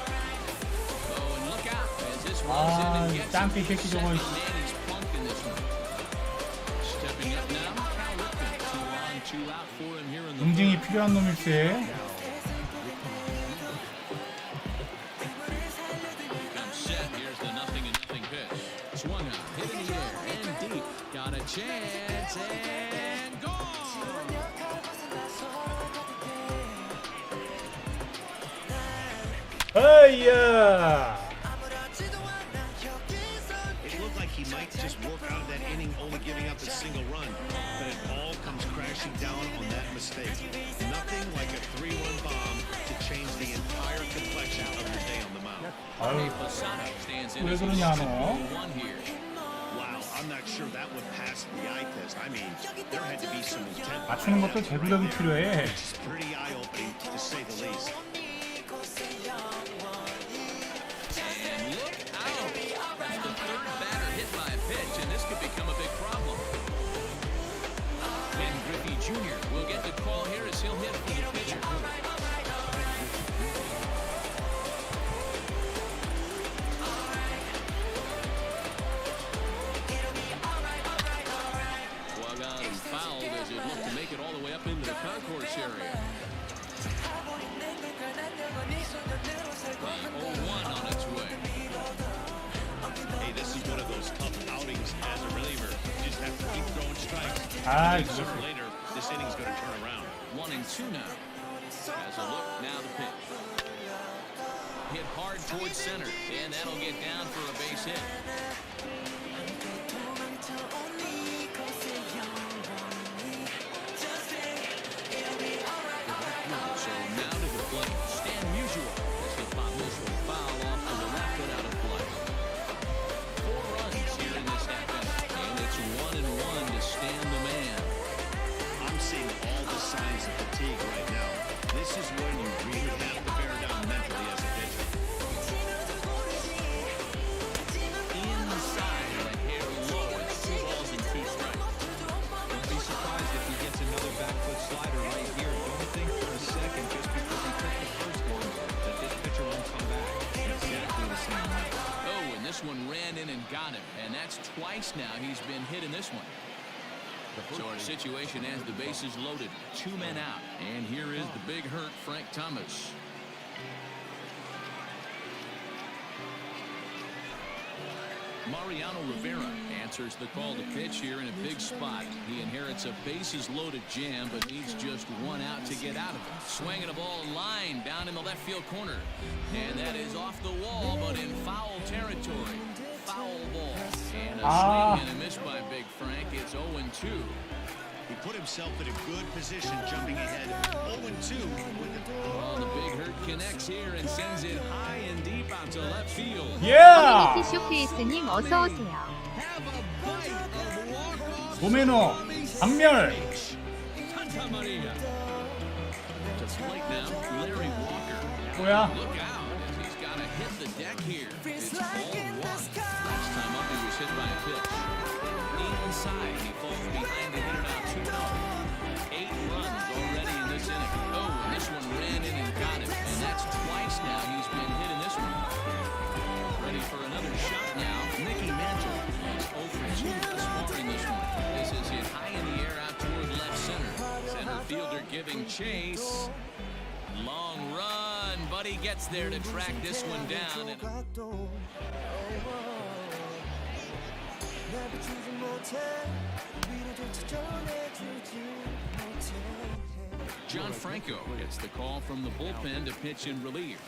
Oh, and look out as this runs in 아, and 이 gets 짱깨 it. 새끼 저거. Manny's punked in this one. Stepping up now, Cal Ripken. 2 on, 2 out for him here in the 응징이 third. 필요한 놈일세. Comes set. Here's the 0-0 pitch. Swung out, hit in the air and deep. Got a chance and gone. 어이야. It looked like he might just work out of that inning only giving up a single run, but it all comes crashing down on that mistake. Nothing like a 3-run bomb to change the entire complexion of your day on the mound. 아유, Posada stands in 왜 as 그러냐, a 너? 1 here. Wow, I'm not sure that would pass the eye test. I mean, there had to be some intent. 맞추는 것도 제구력이 필요해. It's pretty eye-opening to say the least. And look out. That's the third batter hit by a pitch, and this could become a big problem. Ken Griffey Jr. will get the call here as he'll hit for the pitcher. Swung out and fouled as it looked to make it all the way up into the concourse area. The 0-1 on its way. Hey, this is one of those tough outings as a reliever. You just have to keep throwing strikes. 아, Sooner 이거 or later, this inning's going to turn around. 1-2 now. Has a look, now the pitch. Hit hard towards center, and that'll get down for a base hit. So now to the plate, Stan Musial as the pop this will foul off to the left and out of play. 4 runs here in this half inning, and it's 1-1 to Stan the man. I'm seeing all the signs of fatigue right now. This is when you really have to bear down mentally as a pitcher. Inside and a hair low, it's 2 balls and 2 strikes. Don't be surprised if he gets another back foot slider right here. Don't think for a second just because he took the first one that this pitcher won't come back exactly the same way. Oh, and this one ran in and got him, and that's twice now he's been hit in this one. So our situation as the bases loaded, 2 men out, and here is the big hurt Frank Thomas. Mariano Rivera answers the call to pitch here in a big spot. He inherits a bases-loaded jam, but needs just 1 out to get out of it. Swinging a ball line down in the left field corner. And that is off the wall, but in foul territory. Foul ball. And a swing and a miss by Big Frank. It's 0-2. He put himself in a good position, jumping ahead 0-2 with the Oh, the big hurt connects here and sends it high and deep out to left field. 예! 커뮤니티 쇼케이스님 어서 오세요. Have a bite of walk-off 노메노 박멸. Santa Maria. To plate now, Larry Walker. 뭐야? Look out as he's got to hit the deck here. It's ball one. Last time up, he was hit by a pitch. Inside, he falls behind to hit it out 2-0. 8 runs already in this inning. Oh, and this one ran in and got him. And that's twice now he's been hit in this one. Ready for another shot now. Mickey Mantle is 0-2 thus far in this one. This is hit high in the air out toward left center. Center fielder giving chase. Long run, but he gets there to track this one down. And John Franco gets the call from the bullpen to pitch in relief.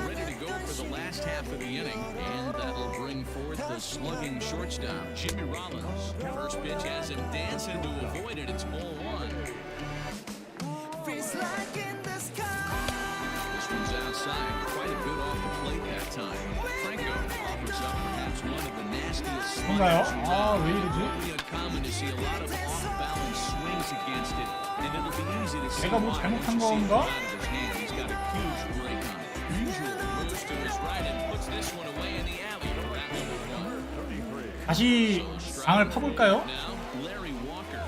Ready to go for the last half of the inning, and that'll bring forth the slugging shortstop, Jimmy Rollins. First pitch has him dancing to avoid it. It's ball one. This one's outside, quite a bit off the plate that time. Franco offers up perhaps one of the nastiest 뭔가요? sliders. 아, 왜 이러지? Very uncommon to see a lot of off-balance swings against it, and it'll be easy to see 내가 뭐 why 잘못한 once you see it 건가? out of his hand. He's got a huge break on it. Usual moves to his right and puts this one away in the alley for round number one. 다시 방을 파볼까요? Now, Larry Walker,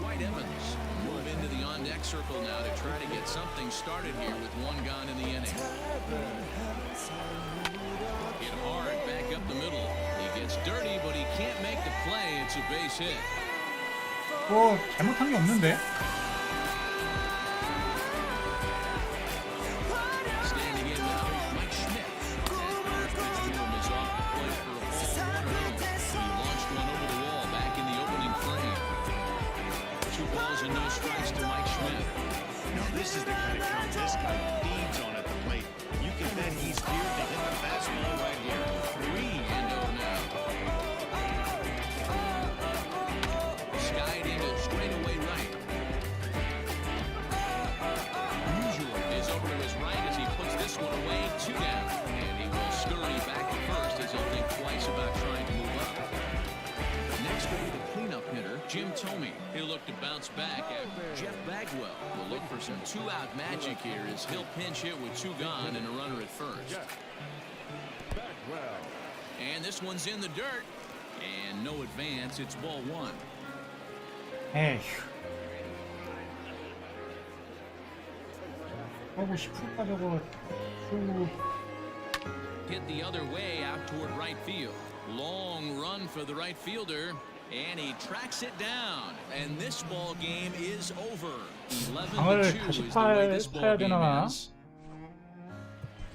White Evans move into the on-deck circle now to try to get something started here with one gone in the inning. Hit hard back up the middle. He gets dirty, but he can't make the play. It's a base hit. 뭐 잘못한 게 없는데. Standing in now, Mike Schmidt. That first pitch to him is off the plate for a ball 1-0. He launched one over the wall back in the opening frame. 2 balls and no strikes to Mike Schmidt. Now this is the kind of count this guy feeds on at the plate. You can bet he's feared to hit the fastball right here. 3-0 now. Skied into straightaway right. Usual is over to his right as he puts this one away. 2 down. And he will scurry back at first as he'll think twice about trying to move up. Next will be the cleanup hitter, Jim Thome. He'll look to bounce back after Jeff Bagwell will look for some 2-out magic here as he'll pinch hit with 2 gone and a runner at first. And this one's in the dirt. And no advance, it's ball 1. 에휴. 하고 싶을까 저거. 후. Hit the other way out toward right field. Long run for the right fielder. And he tracks it down. And this ball game is over. 방을 11-2 다시 is the way this 파야 ball game 되나? ends.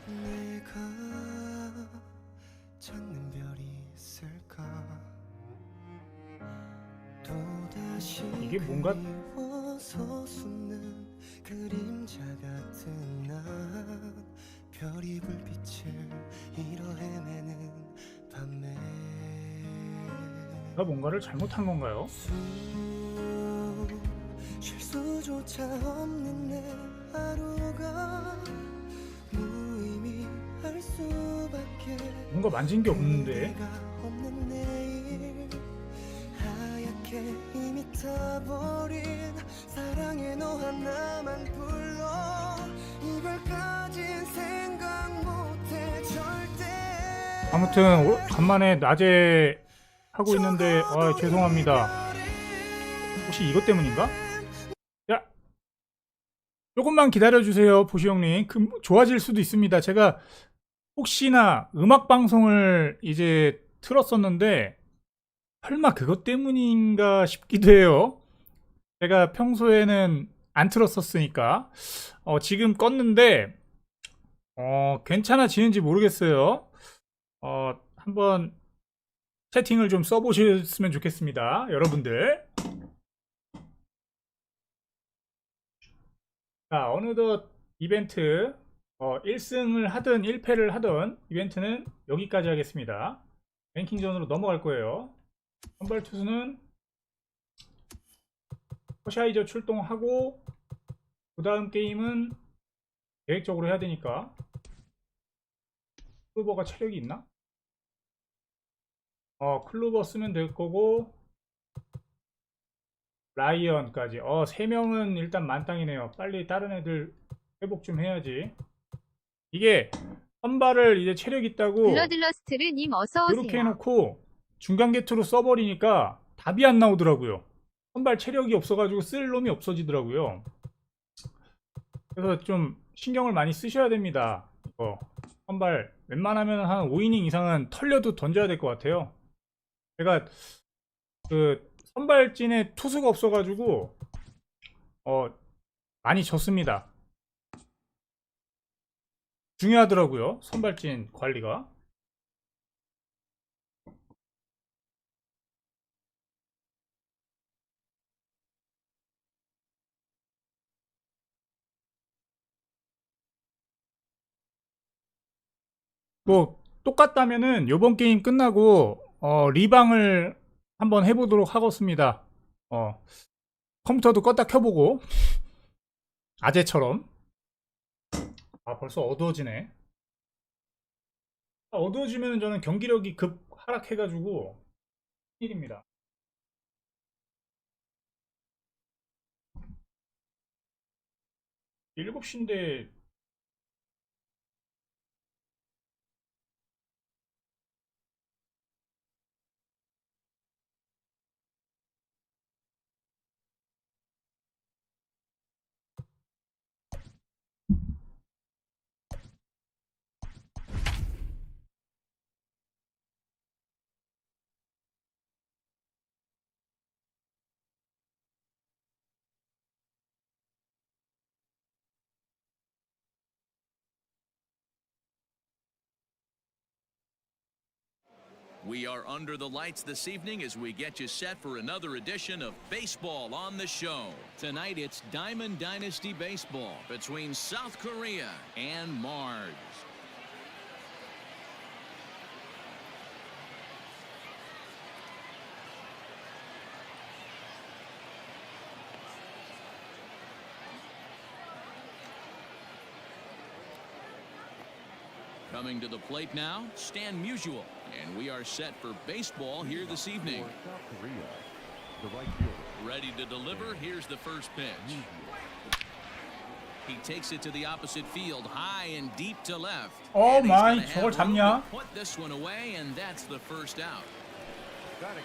내가 찾는 별이 있을까 또다시 이게 뭔가 그리워서 숨는 그림자 같은 난 별이 불빛을 잃어 헤매는 밤에 내가 뭔가를 잘못한 건가요? 쉴 수조차 없는 내 하루가 무의미할 수밖에 뭔가 만진 게 없는데. 의미가 없는 내일 하얗게 이미 타버린 사랑의 너 하나만 불러 이별까진 생각 못해 절대 아무튼 간만에 낮에 하고 있는데 죄송합니다. 혹시 이것 때문인가? 야, 조금만 기다려주세요, 보시 형님. 좋아질 수도 있습니다. 제가 혹시나 음악 방송을 이제 틀었었는데 설마 그것 때문인가 싶기도 해요. 제가 평소에는 안 틀었었으니까 지금 껐는데 괜찮아지는지 모르겠어요. 한번 채팅을 좀 써보셨으면 좋겠습니다, 여러분들. 자, 어느덧 이벤트 1승을 하든 1패를 하든 이벤트는 여기까지 하겠습니다. 랭킹전으로 넘어갈 거예요. 선발 투수는 허샤이저 출동하고 그 다음 게임은 계획적으로 해야 되니까. 클로버가 체력이 있나? 클로버 쓰면 될 거고 라이언까지 3명은 일단 만땅이네요. 빨리 다른 애들 회복 좀 해야지. 이게 선발을 이제 체력 있다고 블러들러스트르님 어서 이렇게 오세요. 해놓고 중간 게투로 써버리니까 답이 안 나오더라고요. 선발 체력이 없어가지고 쓸 놈이 없어지더라고요. 그래서 좀 신경을 많이 쓰셔야 됩니다. 선발 웬만하면 한 5이닝 이상은 털려도 던져야 될 것 같아요. 제가 그 선발진에 투수가 없어가지고 많이 졌습니다. 중요하더라고요, 선발진 관리가. 뭐 똑같다면은 요번 게임 끝나고 리방을 한번 해보도록 하겠습니다. 컴퓨터도 껐다 켜보고 아재처럼. 벌써 어두워지네. 어두워지면 저는 경기력이 급 하락해가지고 일입니다. 일곱 시인데 We are under the lights this evening as we get you set for another edition of Baseball on the Show. Tonight it's Diamond Dynasty Baseball between South Korea and Mars. Coming to the plate now, Stan Musial. And we are set for baseball here this evening. For South Korea, the right fielder. Ready to deliver. Here's the first pitch. He takes it to the opposite field, high and deep to left. Oh And he's my, gonna have 저걸 room 잡냐? to Put this one away, and that's the first out.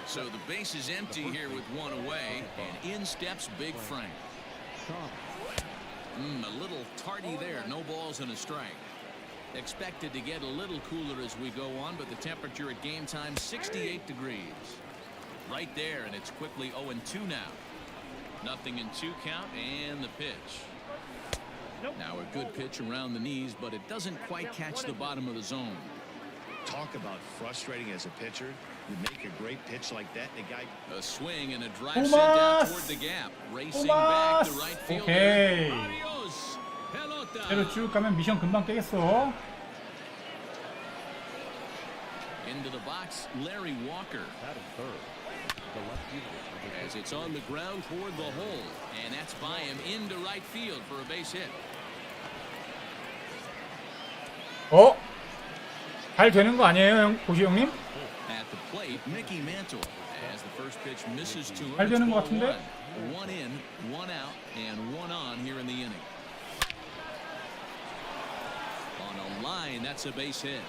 So the base is empty here with one away, and in steps Big Frank. A little tardy there. No balls and a strike. Expected to get a little cooler as we go on, but the temperature at game time 68 degrees. Right there, and it's quickly 0-2 now. Nothing in 2 count, and the pitch. Now a good pitch around the knees, but it doesn't quite catch the bottom of the zone. Talk about frustrating as a pitcher. You make a great pitch like that, and the guy. A swing and a drive sent out Tomas! toward the gap. Racing back to Tomas! right fielder. 오케이. Adios. Pelota. 대로 쭉 가면 미션 금방 깨겠어. Into the box, Larry Walker. Batting third, the left fielder. As it's on the ground toward the hole. And that's by him into right field for a base hit. 잘 되는 거 아니에요, 형, 고시 형님? At the plate, Mickey Mantle. As the first pitch misses to him, 잘 it's 되는 거 ball 같은데? one. One in, one out, and one on here in the inning. On a line, that's a base hit.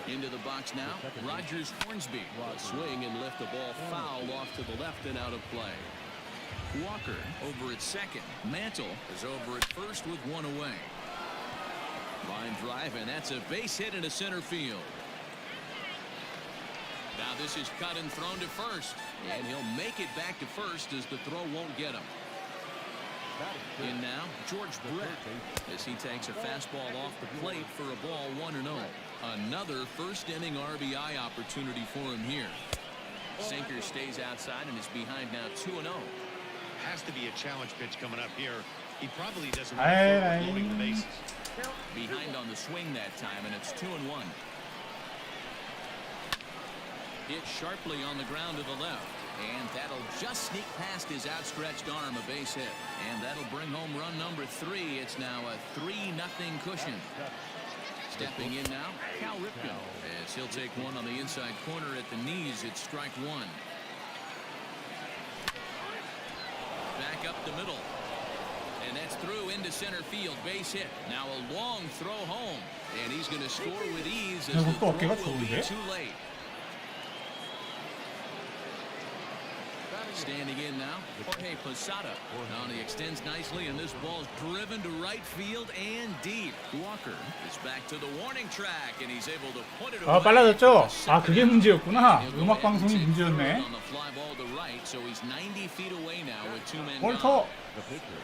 Into the box now, Rogers Hornsby will swing and lift the ball foul off to the left and out of play. Walker over at second. Mantle is over at first with one away. Line drive, and that's a base hit into center field. Now this is cut and thrown to first, and he'll make it back to first as the throw won't get him. In now, George Brett, as he takes a fastball off the plate for a ball 1-0. Another first inning RBI opportunity for him here. Sinker stays outside and is behind now 2-0. Has to be a challenge pitch coming up here. He probably doesn't Aye, want to loading the bases. Behind on the swing that time, and it's 2-1. Hit sharply on the ground to the left. And that'll just sneak past his outstretched arm, a base hit. And that'll bring home run number 3. It's now a 3-0 cushion. Stepping in now, Cal Ripken, as he'll take one on the inside corner at the knees. It's strike 1. Back up the middle. And that's through into center field. Base hit. Now a long throw home. And he's going to score with ease as the throw will be too late. Standing in now, Jorge Posada. Now he extends nicely, and this ball's driven to right field and deep. Walker is back to the warning track, and he's able to put it away. 아, 빨라졌죠? 아, 그게 문제였구나. 음악 방송이 문제였네. On the fly ball to right, so he's 90 feet away now with 2 men 월터. gone. The pitcher,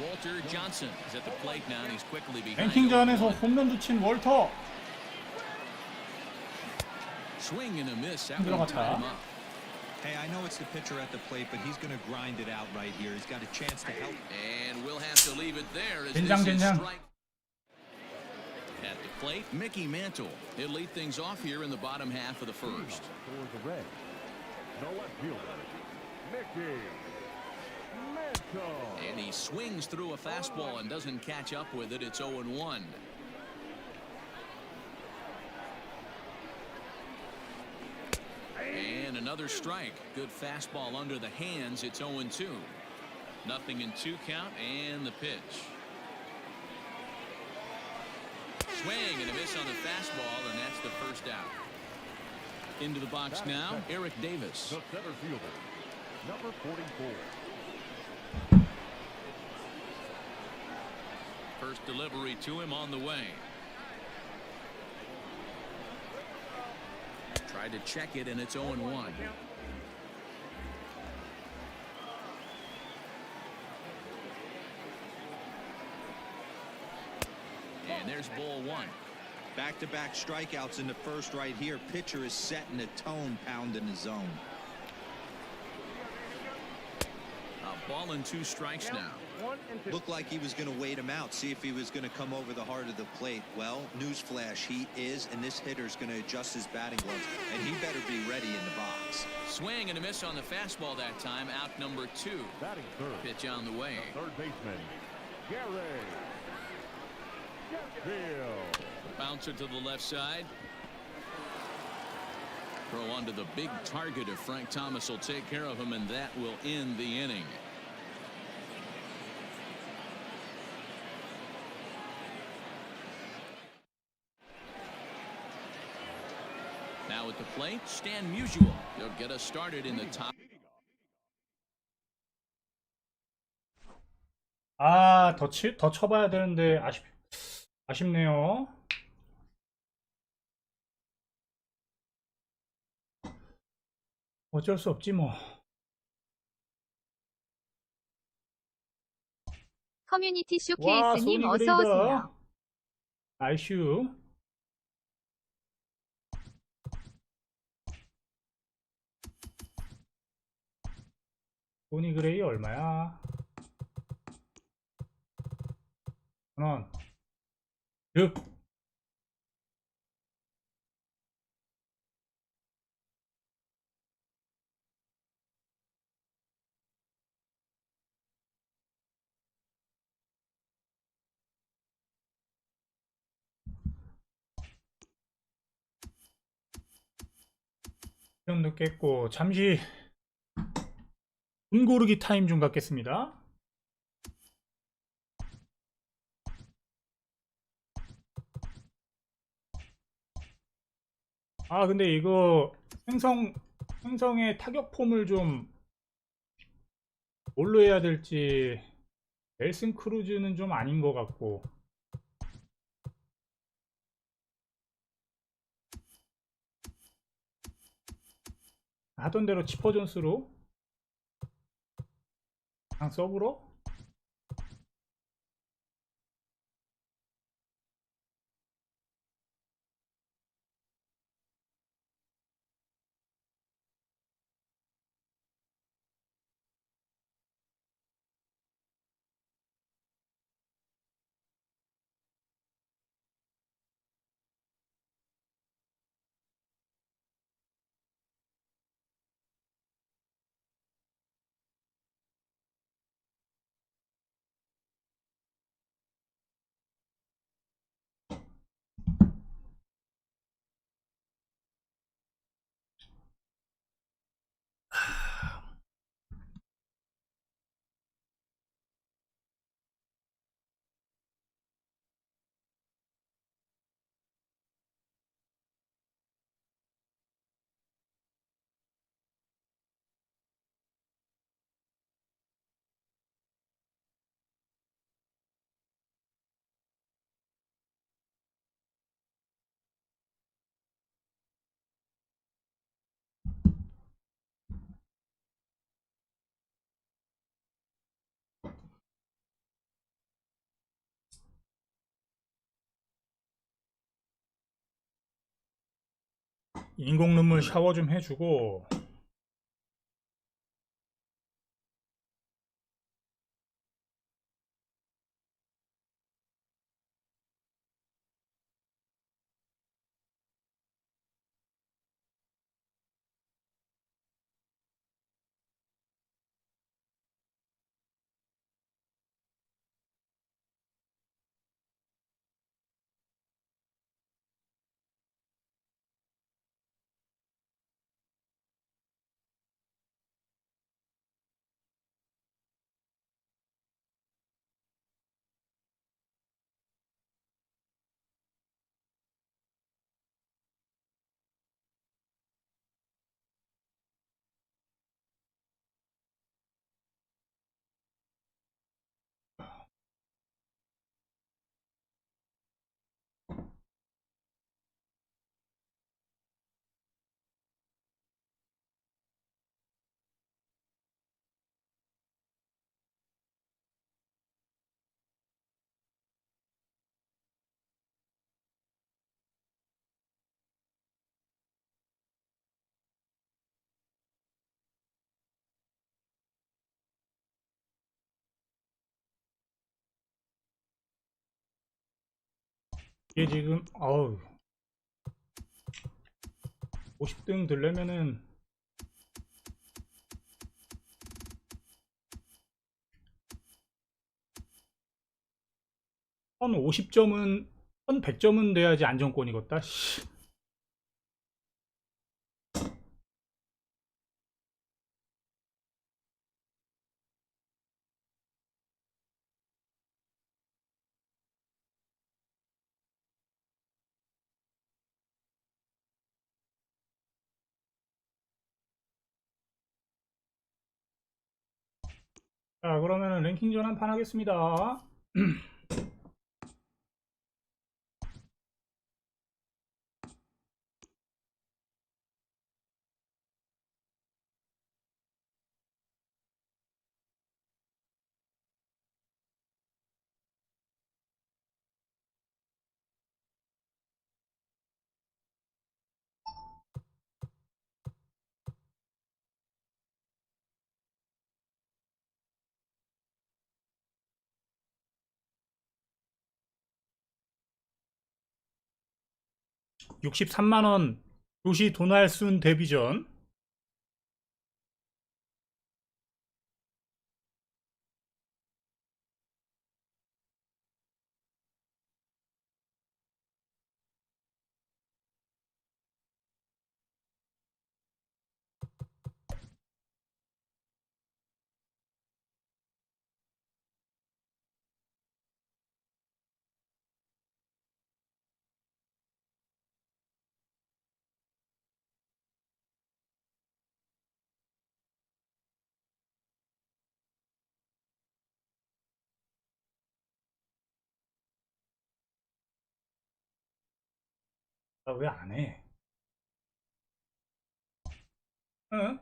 Walter Johnson is at the plate now, and he's quickly behind. 랭킹전에서 홈런도 친 월터. Swing and a miss. That one 들어갔다. tied him up. Hey, I know it's the pitcher at the plate, but he's going to grind it out right here. He's got a chance to help. And we'll have to leave it there as 된장, this is 된장. strike. At the plate, Mickey Mantle. He'll lead things off here in the bottom half of the first. for the Reds. The left fielder, Mickey Mantle. And he swings through a fastball and doesn't catch up with it. It's 0-1. And another strike. Good fastball under the hands. It's 0-2. Nothing in 2 count, and the pitch. Swing and a miss on the fastball, and that's the first out. Into the box now, Eric Davis. The center fielder, number 44. First delivery to him on the way. Tried to check it, and it's 0-1. And there's ball 1. Back-to-back strikeouts in the first right here. Pitcher is setting the tone, pounding the zone. A ball and 2 strikes now. Looked like he was going to wait him out, see if he was going to come over the heart of the plate. Well, newsflash, he is, and this hitter's going to adjust his batting gloves, and he better be ready in the box. Swing and a miss on the fastball that time. Out number 2. Batting third, Pitch on the way. third baseman, Gary Sheffield. Bouncer to the left side. Throw onto the big target if Frank Thomas will take care of him, and that will end the inning. Now at the plate, Stan Musial. He'll get us started in the top. 아, 더 쳐봐야 되는데 아쉽네요. 어쩔 수 없지 뭐. 커뮤니티 와, 쇼케이스님 소니 어서 오세요. 그레이다. 나이슈. 소니 그레이 얼마야? 1,000원. 6. 시험도 깼고 잠시 돈 고르기 타임 좀 갖겠습니다. 아 근데 이거 행성의 타격 폼을 좀 뭘로 해야 될지. 넬슨 크루즈는 좀 아닌 것 같고. 하던 대로 치퍼 존스로 그냥 서브로 인공 눈물 샤워 좀 해주고. 이게 지금 50등 들려면은 한 50점은, 한 100점은 돼야지 안정권이겠다. 씨. 자, 그러면은 랭킹전 한 판 하겠습니다. (63만원) 도시 도날순 데뷔전. 아, 왜 안 해? 응?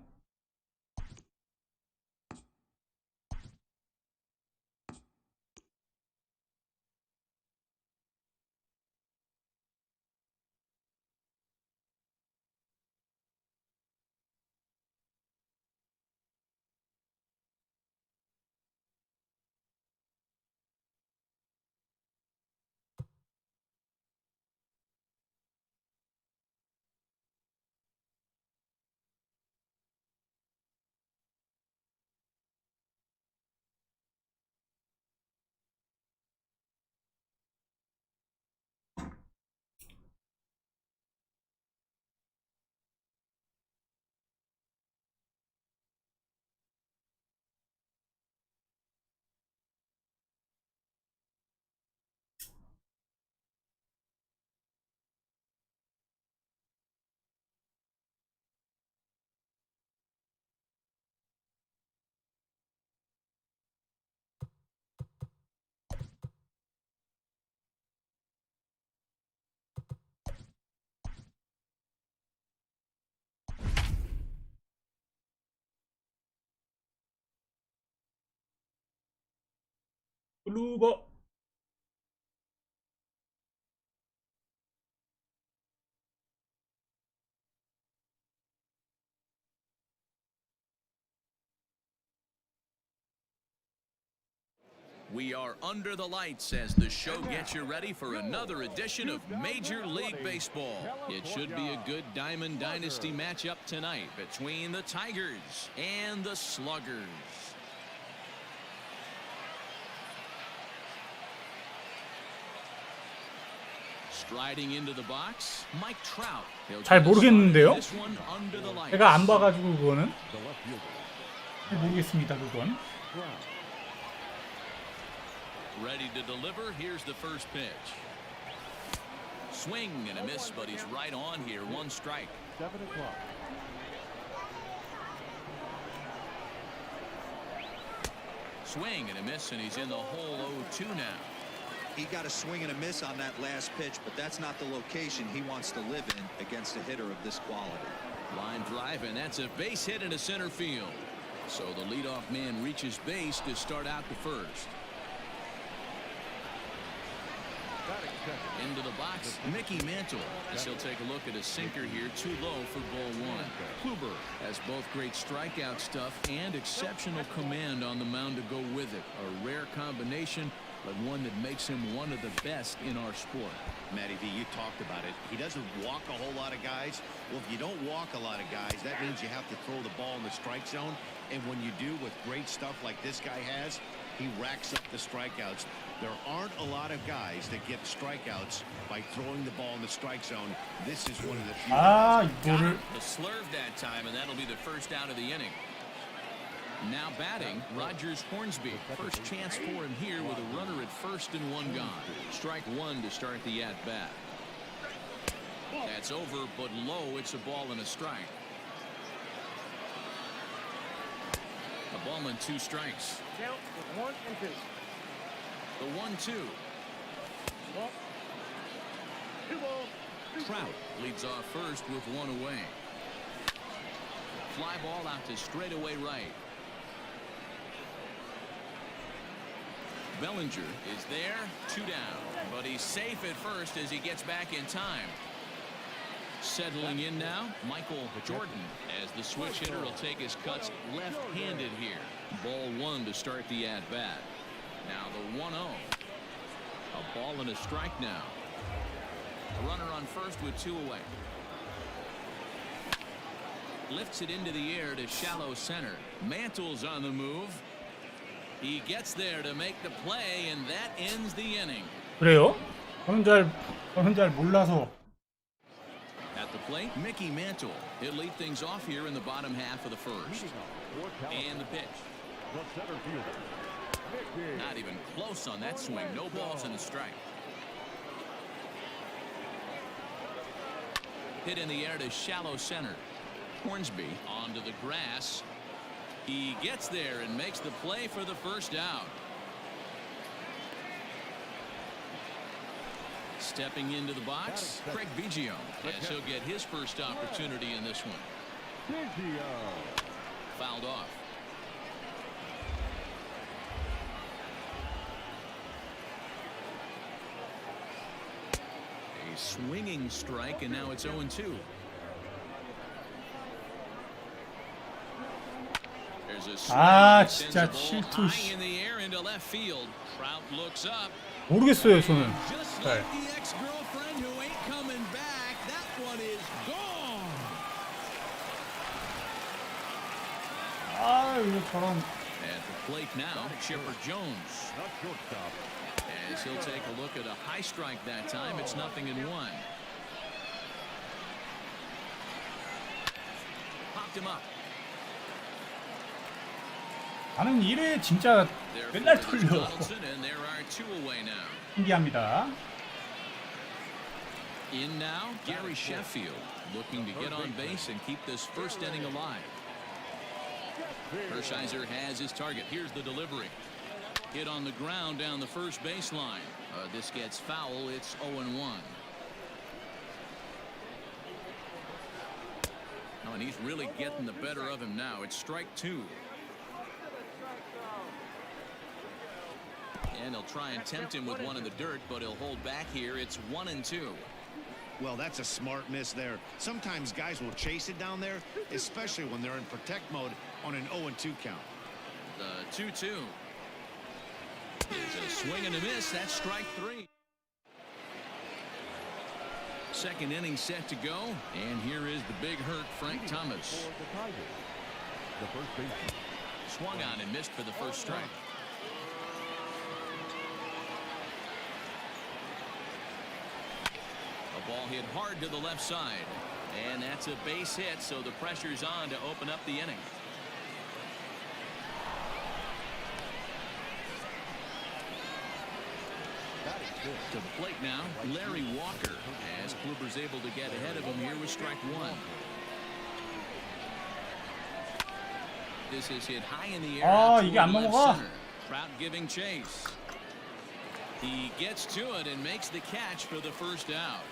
루버. We are under the lights as the show gets you ready for another edition of Major League Baseball. It should be a good Diamond Dynasty matchup tonight between the Tigers and the Sluggers. Striding into the box, Mike Trout. 잘 모르겠는데요? This one under the lights. 제가 안 봐가지고 그거는 The left fielder. 잘 모르겠습니다. 그건. Trout. Ready to deliver. Here's the first pitch. Swing and a miss, but he's right on here. One strike. 7 o'clock. Swing and a miss, and he's in the hole 0-2 now. He got a swing and a miss on that last pitch, but that's not the location he wants to live in against a hitter of this quality. Line drive, and that's a base hit into center field. So the leadoff man reaches base to start out the first. Batting second. Into the box, Mickey Mantle, as he'll take a look at a sinker here, too low for ball one. Kluber has both great strikeout stuff and exceptional command on the mound to go with it. A rare combination, but one that makes him one of the best in our sport. Matty V, you talked about it. He doesn't walk a whole lot of guys. Well, if you don't walk a lot of guys, that means you have to throw the ball in the strike zone. And when you do with great stuff like this guy has, he racks up the strikeouts. There aren't a lot of guys that get strikeouts by throwing the ball in the strike zone. This is one of the few. 아 Got 이거를 him. The slurve that time, and that'll be the first out of the inning. Now batting, Rogers Hornsby. First chance for him here with a runner at first and one gone. Strike one to start the at-bat. That's over, but low. It's a ball and a strike. A ball and two strikes. Count with 1 and 2. The 1-2. Ball. 2 balls. Trout leads off first with one away. Fly ball out to straightaway right. Bellinger is there, 2 down, but he's safe at first as he gets back in time. Settling in now, Michael Jordan, as the switch hitter will take his cuts left-handed here. Ball one to start the at-bat. Now the 1-0. A ball and a strike now. A runner on first with 2 away. Lifts it into the air to shallow center. Mantle's on the move. He gets there to make the play, and that ends the inning. 그래요? 저는 잘 몰라서. At the plate, Mickey Mantle. He'll lead things off here in the bottom half of the first. And the pitch. The center fielder. Mickey. Not even close on that swing. No balls and a strike. Hit in the air to shallow center. Hornsby onto the grass. He gets there and makes the play for the first out. Stepping into the box, Craig Biggio, as he'll get his first opportunity in this one. Biggio. Fouled off. A swinging strike, and now it's 0-2. There's a swing 아, that sends 진짜 the ball 질투, high 씨. in the air into left field. Trout looks up. 모르겠어요 저는. Just 잘. like the ex-girlfriend who ain't coming back, that one is gone. 아 이거 저런. At the plate now, Chipper Jones. Not shortstop. As he'll take a look at a high strike that time, it's 0-1. Popped him up. 나는 1회 진짜 맨날 Therefore, it is 털려. Donaldson, and there are 2 away now. 신기합니다. In now, Gary Sheffield, looking to get on base and keep this first inning alive. Hershiser has his target. Here's the delivery. Hit on the ground down the first baseline. This gets foul. It's 0-1. Oh, and he's really getting the better of him now. It's strike 2. And he'll try and tempt him with one in the dirt, but he'll hold back here. It's 1-2. Well, that's a smart miss there. Sometimes guys will chase it down there, especially when they're in protect mode on an 0-2 count. The 2-2. is a swing and a miss. That's strike 3. Second inning set to go, and here is the big hurt, Frank Thomas. For the Tigers, the first baseman. Swung on and missed for the first strike. A ball hit hard to the left side, and that's a base hit, so the pressure's on to open up the inning. To the plate now, Larry Walker, as Kluber's able to get ahead of him here with strike 1. This is hit high in the air. 아, out 이게 안 toward left 넘어가. center. Trout giving chase. He gets to it and makes the catch for the first out.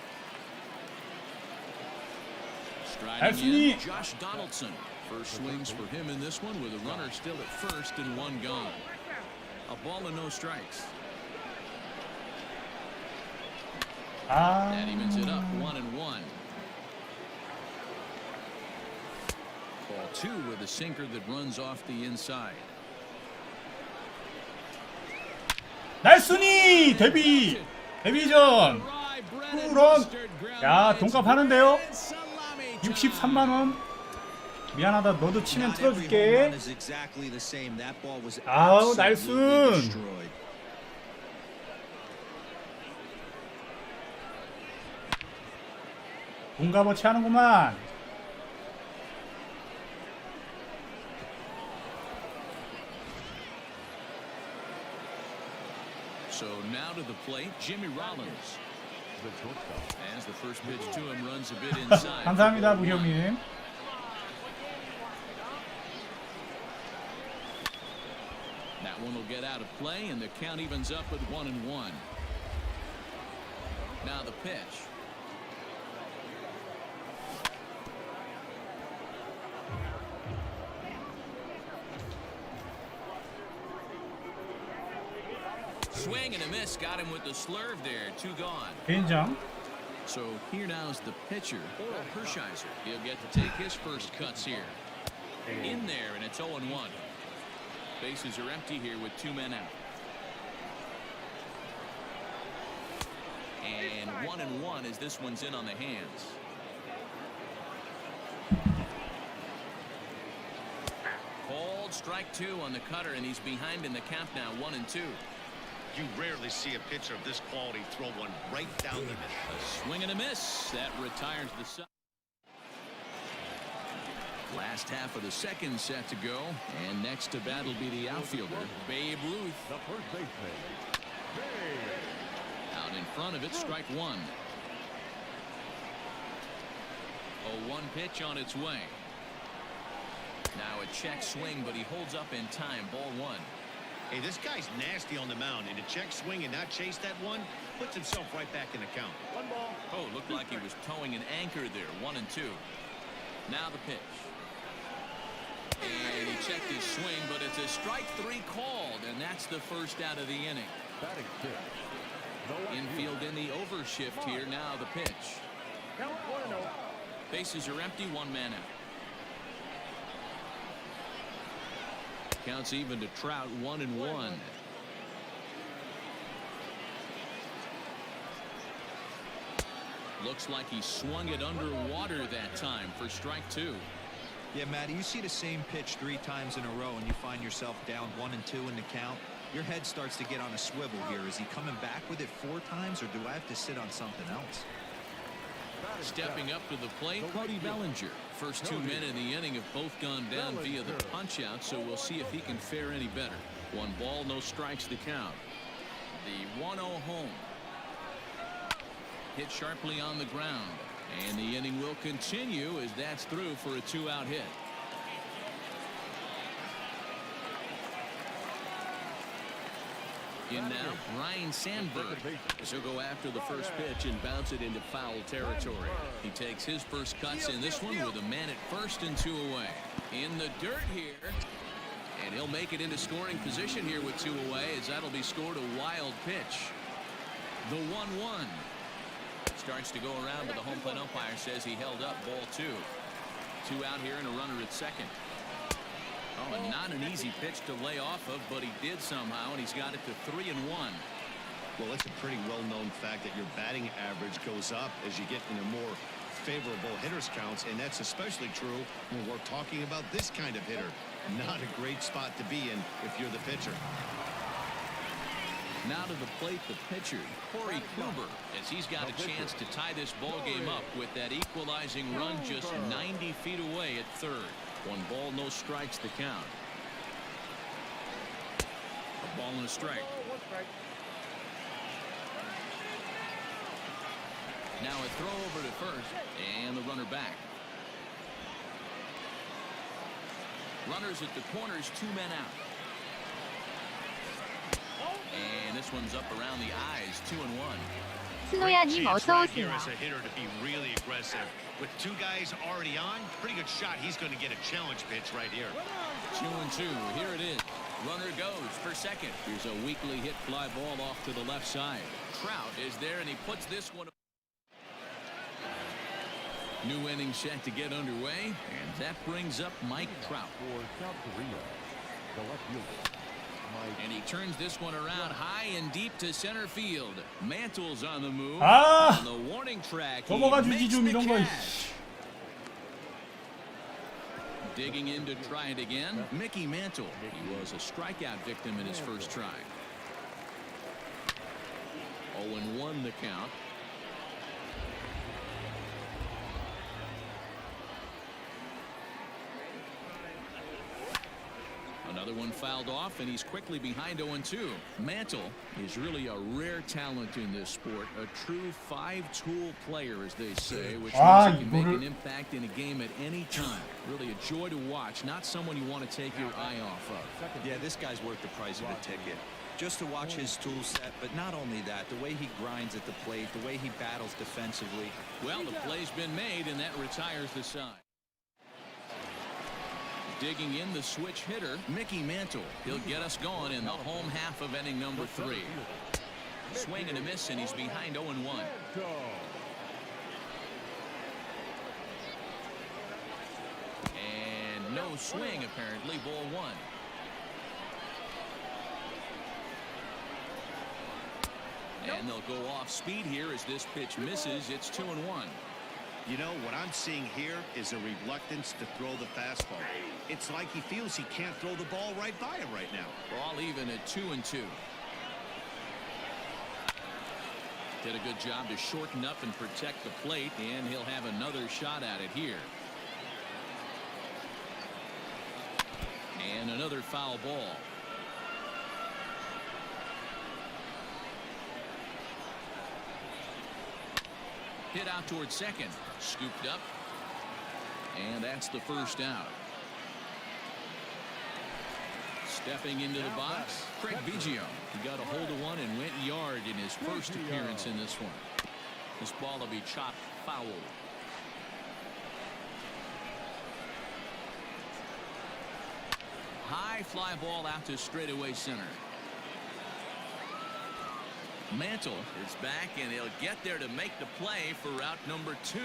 Striding in, Josh Donaldson. First swings for him in this one with a runner still at first and one gone. A ball and no strikes. 아, That evens it up 1-1. Ball 2 with a sinker that runs off the inside. 날순이 데뷔전 투런. 야, 돈값 하는데요. 63만 원. 미안하다, 너도 치면 Not every home 틀어줄게. run is exactly the same. That ball was 아우, absolutely 날순. destroyed. 돈값어치 하는구만. So now to the plate, Jimmy Rollins. The shortstop. As the first pitch to him runs a bit inside. 감사합니다, 무형님. That one will get out of play, and the count evens up at 1-1. Now the pitch. Swing and a miss. Got him with the slurve there. 2 gone. 개인장. So here now is the pitcher, Orel Hershiser. He'll get to take his first cuts here. In there, and it's 0-1. Bases are empty here with 2 men out. And 1-1 as this one's in on the hands. Called strike 2 on the cutter, and he's behind in the count now, 1-2. You rarely see a pitcher of this quality throw one right down the middle. A swing and a miss. That retires the side. Last half of the second set to go, and next to bat will be the outfielder, Babe Ruth. The first baseman. Out in front of it, strike 1. 0-1 pitch on its way. Now a check swing, but he holds up in time. Ball 1. Hey, this guy's nasty on the mound, and to check swing and not chase that one puts himself right back in the count. 1 ball. Oh, looked like he was towing an anchor there. 1-2. Now the pitch. And he checked his swing, but it's a strike 3 called, and that's the first out of the inning. Batting 6. Infield in the overshift here. Now the pitch. Count 1-0. Bases are empty. 1 man out. Counts even to Trout. 1-1. Looks like he swung it underwater that time for strike 2. Yeah, Matty, you see the same pitch 3 times in a row and you find yourself down 1-2 in the count. Your head starts to get on a swivel here. Is he coming back with it 4 times, or do I have to sit on something else? Stepping up to the plate, Cody Bellinger. First 2 men in the inning have both gone down via the punch-out, so we'll see if he can fare any better. 1 ball, no strikes to count. The 1-0 home. Hit sharply on the ground. And the inning will continue as that's through for a 2-out hit. In now, Ryan Sandberg. He'll go after the first pitch and bounce it into foul territory. He takes his first cuts in this one with a man at first and 2 away. In the dirt here. And he'll make it into scoring position here with 2 away, as that'll be scored a wild pitch. The 1-1. Starts to go around, but the home plate umpire says he held up. Ball 2. 2 out here and a runner at second. Oh, and not an easy pitch to lay off of, but he did somehow, and he's got it to 3-1. Well, it's a pretty well-known fact that your batting average goes up as you get into more favorable hitters counts, and that's especially true when we're talking about this kind of hitter. Not a great spot to be in if you're the pitcher. Now to the plate, the pitcher, Corey Kluber, as he's got a chance to tie this ball game up with that equalizing run just 90 feet away at third. 1 ball, no strikes to count. A ball and a strike. Now a throw over to first, and the runner back. Runners at the corners, 2 men out. And this one's up around the eyes, 2-1. 슬로야님 Chance 어서 right here 오세요. as a hitter to be really aggressive. With 2 guys already on, pretty good shot. He's going to get a challenge pitch right here. 2-2. Here it is. Runner goes for second. Here's a weakly hit fly ball off to the left side. Trout is there, and he puts this one. New inning set to get underway, and that brings up Mike Trout. For South Korea, the left fielder, Mike. And he turns this one around high and deep to center field. Mantle's on the move. 아! On the warning track. He 넘어가 주지 makes 좀 the 이런 거. catch. Digging in to try it again. Mickey Mantle. He was a strikeout victim in his first try. 0-1 the count. Another one fouled off, and he's quickly behind 0-2. Mantle is really a rare talent in this sport, a true 5-tool player, as they say, which means he can make an impact in a game at any time. Really a joy to watch, not someone you want to take your eye off of. Yeah, this guy's worth the price of a ticket. Just to watch his tool set, but not only that, the way he grinds at the plate, the way he battles defensively. Well, the play's been made, and that retires the side. Digging in the switch hitter, Mickey Mantle. He'll get us going in the home half of inning number 3. Swing and a miss, and he's behind 0-1. And no swing, apparently. Ball 1. And they'll go off speed here as this pitch misses. It's 2-1. You know, what I'm seeing here is a reluctance to throw the fastball. It's like he feels he can't throw the ball right by him right now. All even at 2-2. Did a good job to shorten up and protect the plate, and he'll have another shot at it here. And another foul ball. Hit out towards second. Scooped up. And that's the first out. Stepping into the box, Craig Biggio. He got a hold of one and went yard in his first appearance in this one. This ball will be chopped foul. High fly ball out to straightaway center. Mantle is back, and he'll get there to make the play for route number 2.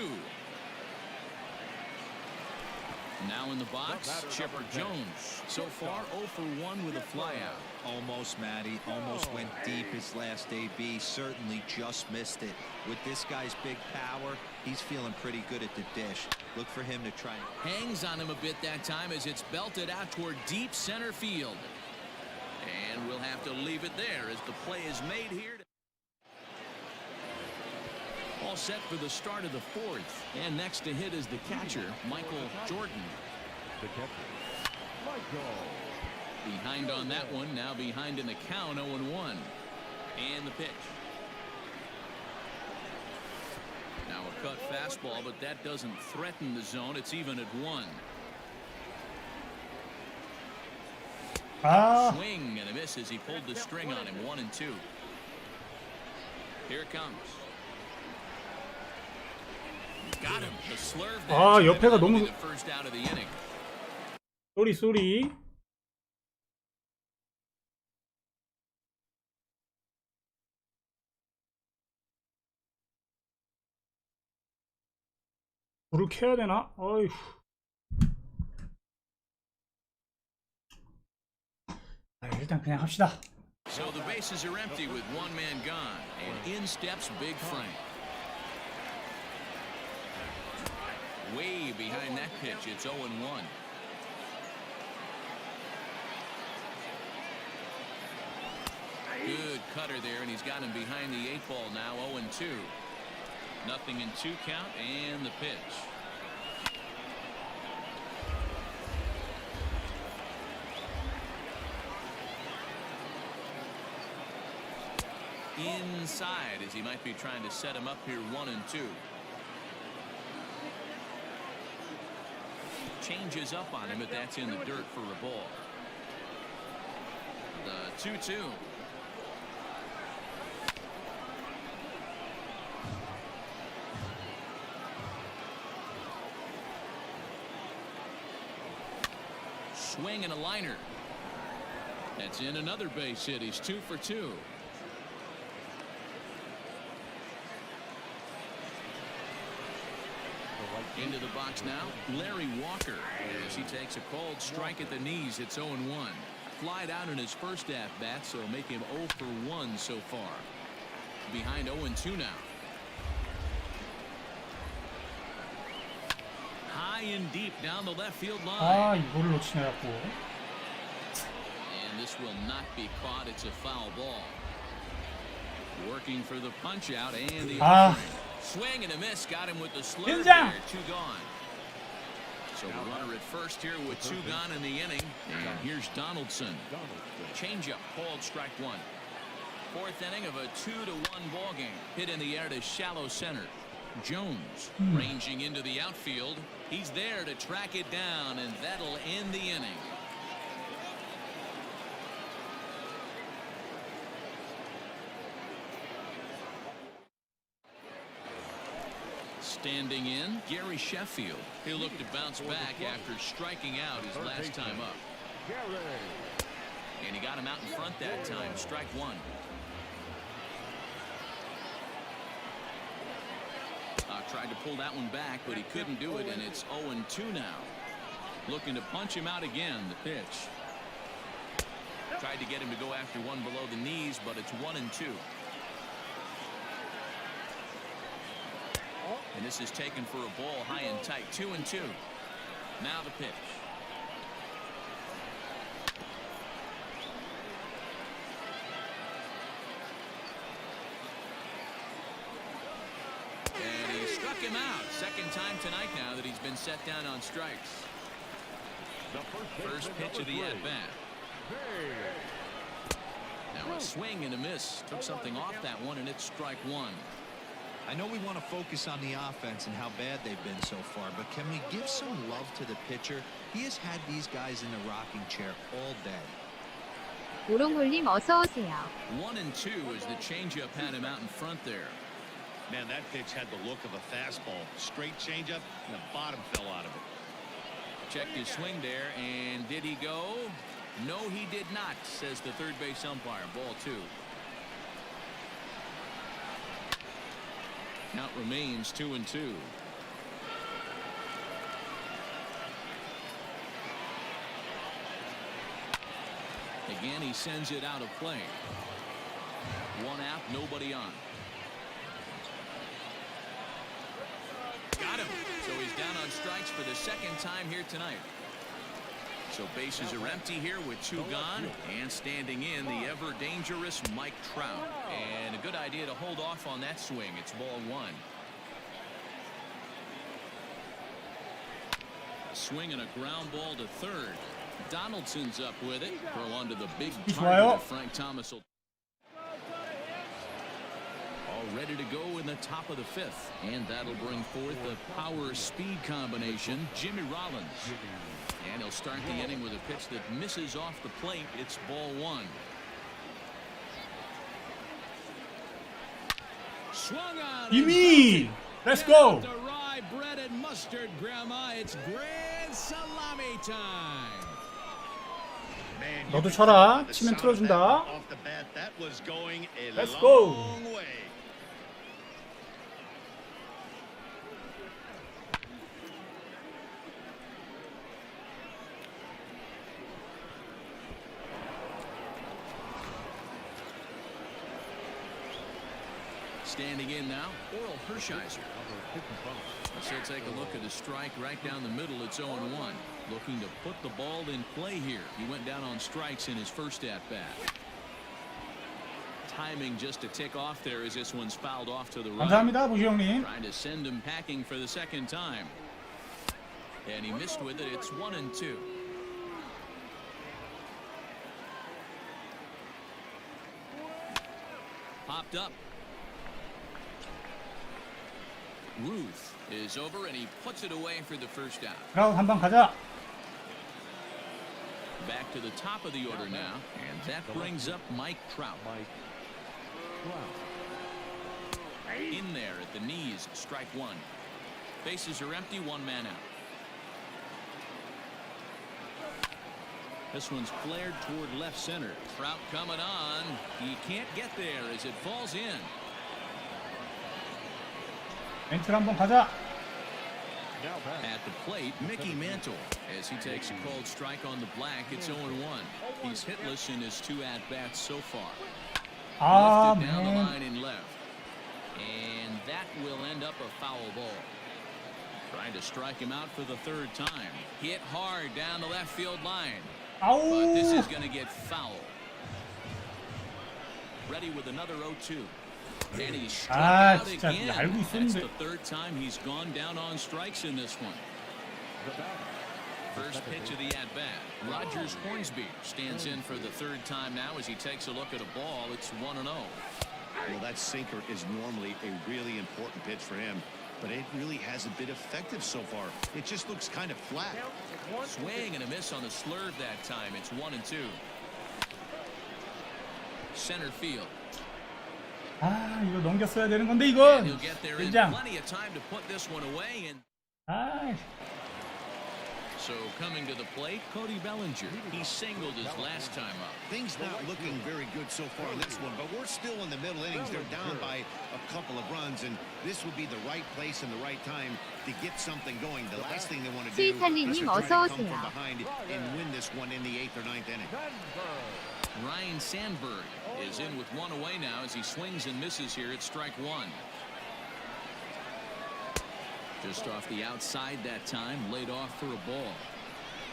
Now in the box, Chipper Jones. So far, 0 for 1 with a flyout. Almost, Matty. Almost went deep his last AB. Certainly just missed it. With this guy's big power, he's feeling pretty good at the dish. Look for him to try. Hangs on him a bit that time as it's belted out toward deep center field. And we'll have to leave it there as the play is made here. All set for the start of the 4th. And next to hit is the catcher, Michael Jordan. The catcher, Michael. Behind on that one, now behind in the count, 0-1. And the pitch. Now a cut fastball, but that doesn't threaten the zone. It's even at 1. 아, Swing and a miss as he pulled the string on him. 1-2. Here it comes. Got him. The slurve there. 아, 옆에가 너무 The first out of the inning. 쏘리. 불을 켜야 되나? 어휴. 일단 그냥 합시다. So the bases are empty with one man gone, and in steps Big Frank. Way behind that pitch, it's 0-1. Good cutter there, and he's got him behind the 8-ball now, 0-2. Nothing in 2 count, and the pitch. Inside, as he might be trying to set him up here, 1-2. Changes up on him, but that's in the dirt for a ball. The 2-2. Swing and a liner. That's in another base hit. He's 2 for 2. Into the box now, Larry Walker, as he takes a called strike at the knees. It's 0-1. Flied out in his first at-bat, so make him 0 for 1 so far. Behind 0-2 now. High and deep down the left field line. 아, 이거를 놓치네 갖고. And this will not be caught. It's a foul ball. Working for the punch out and the swing and a miss. Got him with the slurve there. 2 gone. So the runner at first here with 2 gone in the inning. And here's Donaldson. Changeup called strike 1. 4th inning of a 2-1 ball game. Hit in the air to shallow center. Jones ranging into the outfield. He's there to track it down, and that'll end the inning. Standing in, Gary Sheffield. He'll look to bounce back after striking out his last time up. And he got him out in front that time. Strike 1. Tried to pull that one back, but he couldn't do it, and it's 0-2 now. Looking to punch him out again. The pitch. Tried to get him to go after one below the knees, but it's 1-2. And this is taken for a ball high and tight. 2-2. Now the pitch. And he struck him out. Second time tonight now that he's been set down on strikes. First pitch of the at-bat. Now a swing and a miss. Took something off that one, and it's strike 1. I know we want to focus on the offense and how bad they've been so far, but can we give some love to the pitcher? He has had these guys in the rocking chair all day. 오롱홀님 어서 오세요. 1-2 as the changeup had him out in front there. Man, that pitch had the look of a fastball. Straight changeup, and the bottom fell out of it. Checked his swing there, and did he go? No, he did not, says the third base umpire. Ball 2. Count remains 2-2. Again, he sends it out of play. One out, nobody on. Got him. So he's down on strikes for the second time here tonight. So bases are empty here with 2 gone, and standing in the ever dangerous Mike Trout. And a good idea to hold off on that swing. It's ball 1. Swing and a ground ball to third. Donaldson's up with it. Throw onto the big target of Frank Thomas. All ready to go in the top of the 5th. And that'll bring forth the power-speed combination, Jimmy Rollins. And he'll start the inning with a pitch that misses off the plate. It's ball 1. Swung on. 이미! Let's go! The rye bread and mustard, Grandma. It's grand salami time. Man, 너도 you 쳐라. can 치면 tell the sound of that 틀어준다. off the bat. That was going a Let's long go. way. Standing in now, Oral Hershiser. So take a look at his strike right down the middle. It's 0-1. Looking to put the ball in play here. He went down on strikes in his first at-bat. Timing just to tick off there as this one's fouled off to the right. 감사합니다, 보시 형님. Trying to send him packing for the second time. And he missed with it. It's 1-2. Popped up. Ruth is over and he puts it away for the first out. 그라우 한방 가자. Back to the top of the order now, and that brings up Mike Trout. In there at the knees, strike one. Bases are empty, one man out. This one's flared toward left center. Trout coming on. He can't get there as it falls in. 멘트 한번 가자. At the plate, Mickey Mantle as he takes a cold strike on the black. It's 0-1. He's hitless in his two at-bats so far. Lifted down the 아멘. line and left. And that will end up a foul ball. Trying to strike him out for the third time. Hit hard down the left field line. But this 아우. is going to get foul. Ready with another 0-2. And he struck 아, out 진짜 again. 알고 That's 있었는데. the third time he's gone down on strikes in this one. First pitch of the at-bat. Rogers Hornsby stands in for the third time now as he takes a look at a ball. It's 1-0. Well, that sinker is normally a really important pitch for him, but it really hasn't been effective so far. It just looks kind of flat. Swing and a miss on the slurve that time. It's 1-2. Center field. 아, 이거 넘겼어야 되는 건데 And 이건. he'll get there in 된장. plenty of time to put this one away. And 아, so coming to the plate, Cody Bellinger. He singled his last time up. Things not looking very good so far in this one, but we're still in the middle innings. They're down by a couple of runs, and this would be the right place and the right time to get something going. The last thing they want to do is 스위탈리님 to try to 어서 come 오세요. from behind and win this one in the 8th or 9th inning. Ryan Sandberg is in with one away now as he swings and misses here at strike one. Just off the outside that time, laid off for a ball.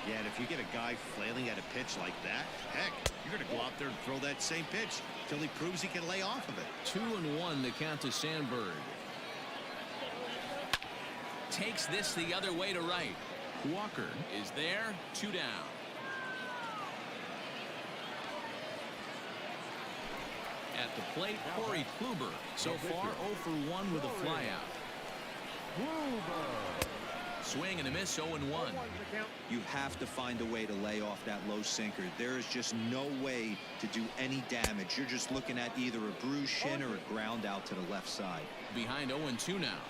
Yeah, and if you get a guy flailing at a pitch like that, heck, you're going to go out there and throw that same pitch till he proves he can lay off of it. 2-1 the count to Sandberg. Takes this the other way to right. Walker is there, 2 down. At the plate, Corey Kluber. So far, 0 for 1 with a flyout. Swing and a miss, 0-1. You have to find a way to lay off that low sinker. There is just no way to do any damage. You're just looking at either a bruised shin or a ground out to the left side. Behind 0-2 now.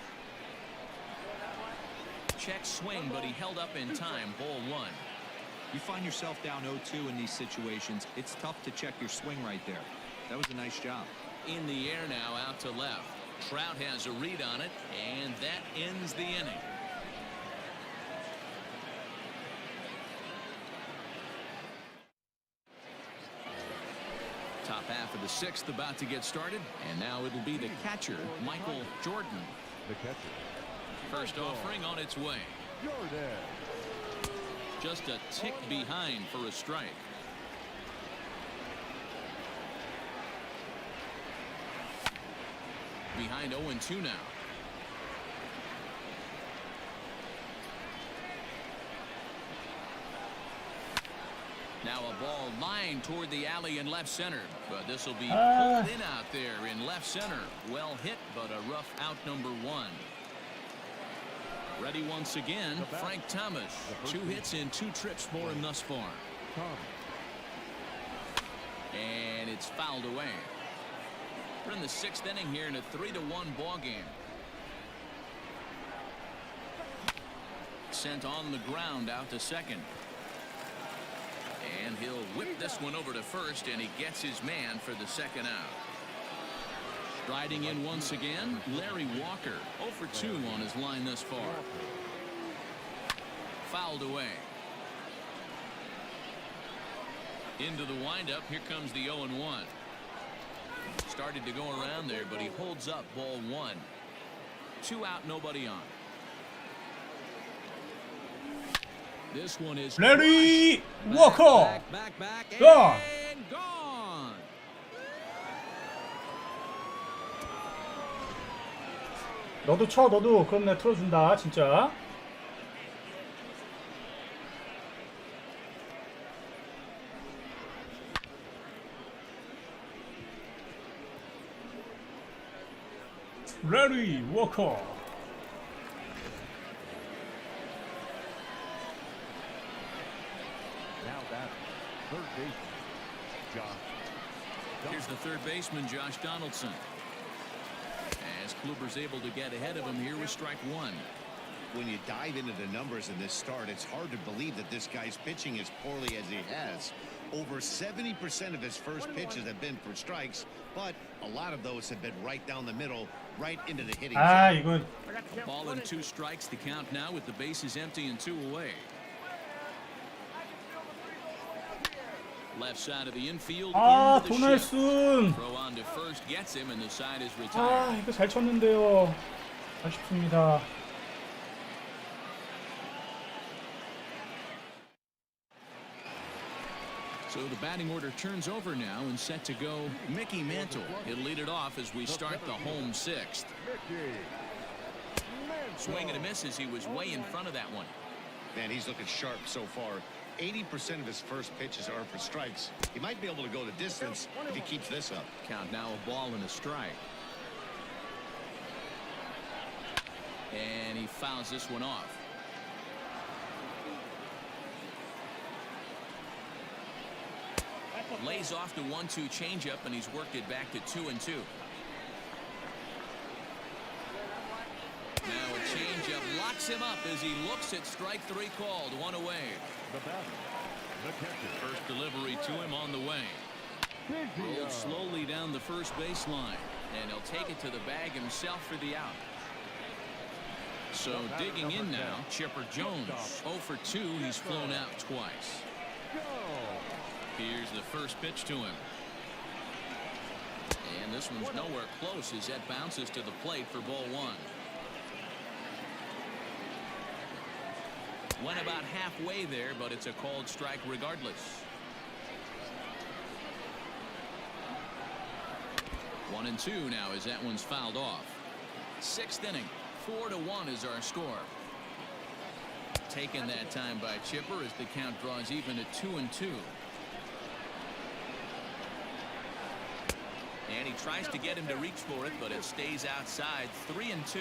Check swing, but he held up in time. Ball one. You find yourself down 0-2 in these situations, it's tough to check your swing right there. That was a nice job. In the air now, out to left. Trout has a read on it, and that ends the inning. Top half of the 6th about to get started, and now it'll be the catcher, Michael Jordan. The catcher. First offering on its way. Jordan. Just a tick behind for a strike. Behind 0-2 now. Now a ball lined toward the alley in left center, but this will be pulled in out there in left center. Well hit, but a rough out number 1. Ready once again, Frank Thomas. 2 hits in 2 trips for him thus far. And it's fouled away. We're in the 6th inning here in a 3-1 ball game. Sent on the ground out to second. And he'll whip this one over to first, and he gets his man for the second out. Striding in once again, Larry Walker. 0 for 2 on his line thus far. Fouled away. Into the windup, here comes the 0-1. started to go around there, but he holds up ball one. 2 out, nobody on. This one is 레리 crushed. 워커. Back, Gone. and gone. 너도 쳐, 너도. 그럼 내가 틀어준다, 진짜. 레리 워커. Now that third baseman, Josh. Here's the third baseman, Josh Donaldson. As Kluber's able to get ahead of him here with strike one. When you dive into the numbers in this start, it's hard to believe that this guy's pitching as poorly as he has. Over 70% of his first pitches have been for strikes, but a lot of those have been right down the middle, right into the hitting 아, zone. 이건 Ball and 2 strikes to count now with the bases empty and 2 away. Left side of the infield. 아, into the shift. 도날슨. Throw on to first gets him and the side is 아, retired. 이거 잘 쳤는데요. 아쉽습니다. So the batting order turns over now and set to go Mickey Mantle. He'll lead it off as we start the home 6th. Swing and a miss as he was way in front of that one. Man, he's looking sharp so far. 80% of his first pitches are for strikes. He might be able to go the distance if he keeps this up. Count now a ball and a strike. And he fouls this one off. Lays off the 1-2 changeup, and he's worked it back to 2-2. Now a changeup locks him up as he looks at strike 3 called. 1 away. The batter, the catcher. First delivery to him on the way. Rolled slowly down the first baseline, and he'll take it to the bag himself for the out. So digging in now, Chipper Jones. 0 for 2. He's flown out twice. Here's the first pitch to him. And this one's nowhere close as that bounces to the plate for ball 1. Went about halfway there, but it's a called strike regardless. 1-2 now as that one's fouled off. 6th inning. 4-1 is our score. Taken that time by Chipper as the count draws even at 2-2. And he tries to get him to reach for it, but it stays outside. 3-2.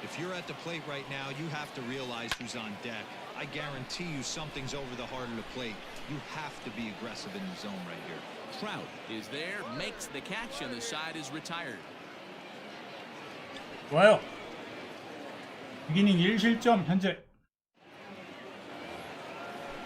If you're at the plate right now, you have to realize who's on deck. I guarantee you something's over the heart of the plate. You have to be aggressive in the zone right here. Trout is there, makes the catch, and the side is retired. 좋아요. 6이닝 1실점 현재.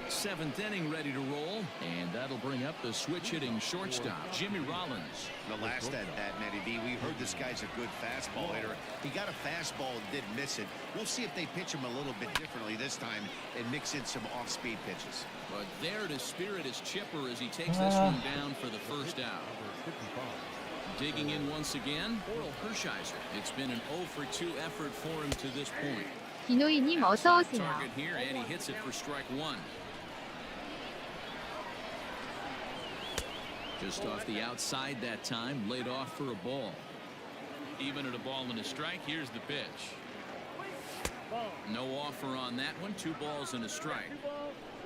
7th inning ready to roll, and that'll bring up the switch-hitting shortstop, Jimmy Rollins. The last at bat, Matty B, we heard this guy's a good fastball hitter. He got a fastball and did miss it. We'll see if they pitch him a little bit differently this time and mix in some off-speed pitches. But there to spirit is Chipper as he takes this one down for the first out. Digging in once again, Oral Hershiser. It's been an 0 for 2 effort for him to this point. 비노이님 어서 오세요. Target here, and he hits it for strike 1. Just off the outside that time, laid off for a ball. Even at a ball and a strike, here's the pitch. No offer on that one. 2 balls and a strike.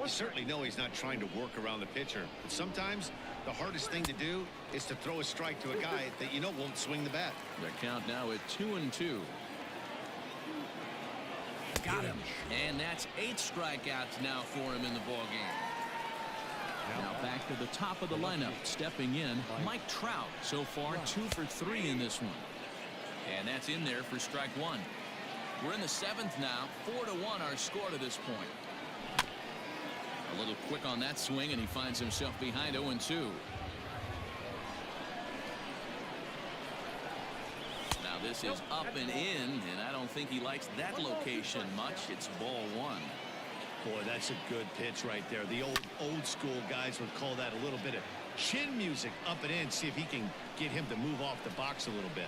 You certainly know he's not trying to work around the pitcher, but sometimes the hardest thing to do is to throw a strike to a guy that you know won't swing the bat. The count now at 2-2. Got him. And that's 8 strikeouts now for him in the ball game. Now back to the top of the lineup, stepping in, Mike Trout. So far 2 for 3 in this one. And that's in there for strike 1. We're in the 7th now. 4-1 our score to this point. A little quick on that swing, and he finds himself behind 0-2. Now this is up and in, and I don't think he likes that location much. It's ball 1. Boy, that's a good pitch right there. The old school guys would call that a little bit of Chin music up and in. See if he can get him to move off the box a little bit.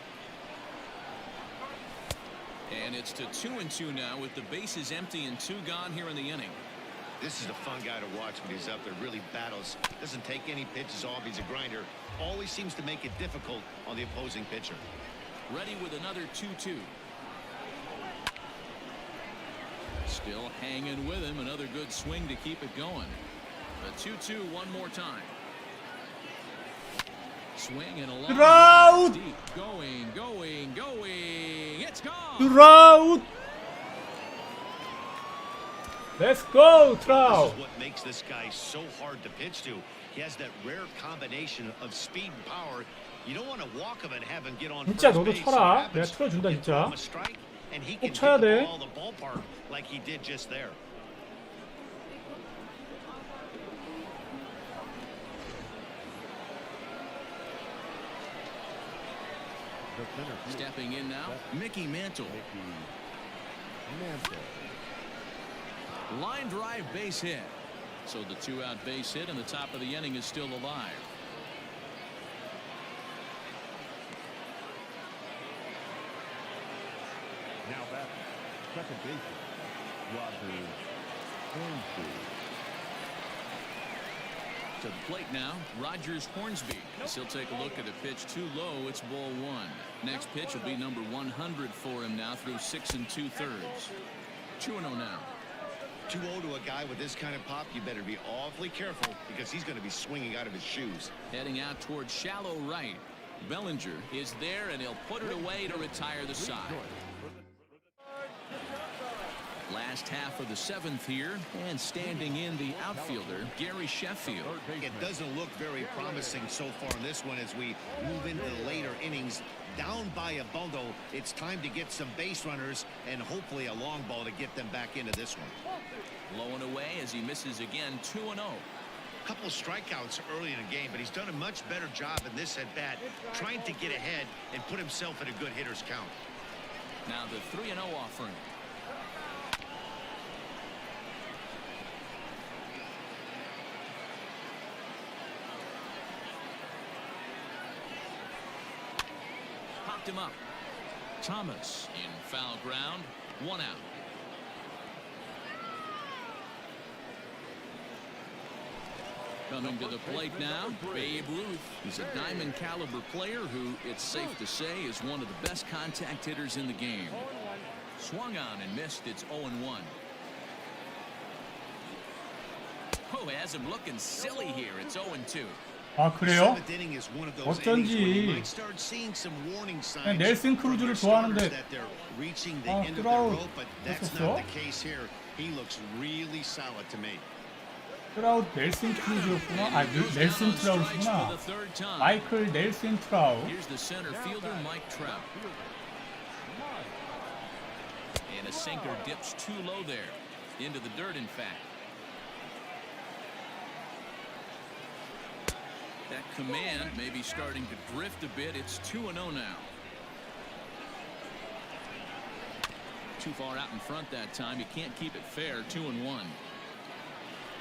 And it's to 2-2 now with the bases empty and 2 gone here in the inning. This is a fun guy to watch when he's up there. Really battles. Doesn't take any pitches off. He's a grinder. Always seems to make it difficult on the opposing pitcher. Ready with another 2-2. Still hanging with him. Another good swing to keep it going. A 2-2 one more time. Swing and a long Trout! deep. Going. It's gone. 트라우드. Let's go, This 트라우드. is what makes this guy so hard to pitch to. He has that rare combination of speed and power. You don't want to walk him and have him get on 진짜 first 너도 base. 쳐라. So 내가 틀어준다 you throw him 진짜. a strike, and he 꼭 can 쳐야 hit the 돼. ball the ballpark like he did just there. The center field. Stepping in now, Mickey Mantle. Mickey Mantle. Line drive base hit. So the 2-out base hit and the top of the inning is still alive. Now back, second baseman, Roger Hornsby. To the plate now, Rogers Hornsby. As he'll take a look at a pitch too low, it's ball 1. Next pitch will be number 100 for him now through 6 2/3. 2-0 now. 2-0 to a guy with this kind of pop, you better be awfully careful because he's going to be swinging out of his shoes. Heading out towards shallow right. Bellinger is there and he'll put it away to retire the side. Last half of the 7th here, and standing in the outfielder, Gary Sheffield. It doesn't look very promising so far in this one as we move into the later innings. Down by a bundle, it's time to get some base runners and hopefully a long ball to get them back into this one. Low and away as he misses again, 2-0. Couple of strikeouts early in the game, but he's done a much better job in this at-bat trying to get ahead and put himself in a good hitter's count. Now the 3-0 offering. Popped him up. Thomas in foul ground. 1 out. Coming to the plate now, Babe Ruth. He's a diamond caliber player who, it's safe to say, is one of the best contact hitters in the game. Swung on and missed. It's 0-1. Oh, has him looking silly here. It's 0-2. 아 그래요? Seventh inning is one of those 어쩐지. innings where you might start seeing some warning signs 그냥 넬슨 크루즈를 from 좋아하는데 your starters that they're reaching the 아, end of their 트라우드 rope, but that's 했었어? not the case here. He looks really solid to me. 트라우드 넬슨 크루즈였구나. 아 넬슨 트라우드구나. 마이클 넬슨 트라우드. Here's the center fielder, Mike Trout. And a sinker dips too low there. Into the dirt, in fact. That command may be starting to drift a bit. It's 2-0 now. Too far out in front that time. You can't keep it fair. 2-1.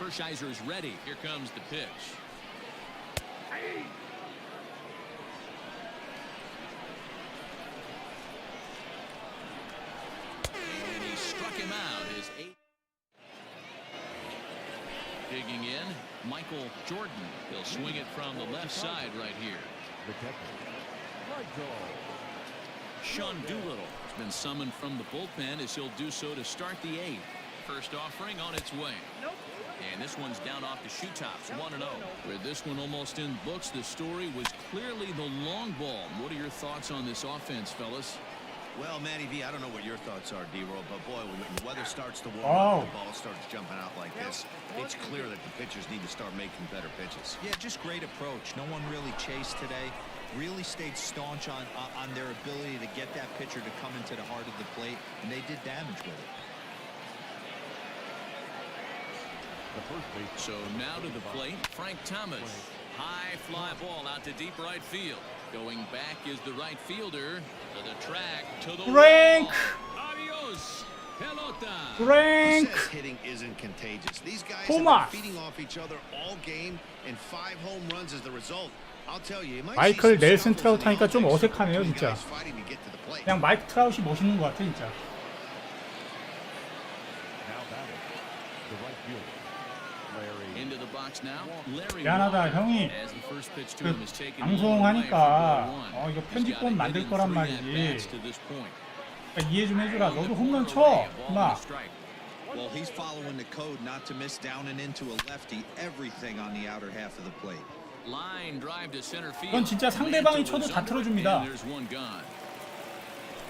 Hershiser is ready. Here comes the pitch. And he struck him out. His 8th. Digging in, Michael Jordan. He'll swing it from the left side right here. The catcher, Michael. Sean Doolittle has been summoned from the bullpen as he'll do so to start the 8th. First offering on its way. And this one's down off the shoe tops, 1-0. With this one almost in books, the story was clearly the long ball. What are your thoughts on this offense, fellas? Well, Matty V, I don't know what your thoughts are, D-Roll, but boy, when the weather starts to warm Oh. up, the ball starts jumping out like this, it's clear that the pitchers need to start making better pitches. Yeah, just great approach. No one really chased today. Really stayed staunch on their ability to get that pitcher to come into the heart of the plate, and they did damage with it. The first base. So now to the plate, Frank Thomas. High fly ball out to deep right field. Going back is the right fielder. To the track, to the Frank! wall. Adios, pelotero. Who 프랭크 says hitting isn't contagious? These guys have 토마스. been feeding off each other all game, and 5 home runs is the result. I'll tell you, you might 마이클 see some 넬슨 scuffles 트라우트 in the 하니까 좀 offense 어색하네요, between 진짜. guys fighting to get to the plate. 그냥 마이크 트라우트이 멋있는 것 같아 진짜. Now batting. The right fielder. Larry. Into the box now. Larry 미안하다, Walker, 형이 as the first pitch to 그 him is taken 방송하니까 away for ball one. 이거 He's 편집본 got a 만들 hit in 거란 3 말이지. at-bats to this point. 그러니까 이해 좀 해주라. 너도 홈런 쳐, Ball and 임마. a strike. Well, he's following the code not to miss down and into a lefty. Everything on the outer half of the plate. Line drive to center field. 이건 진짜 상대방이 쳐도 다 Mantle is 틀어줍니다. under, and there's one gone.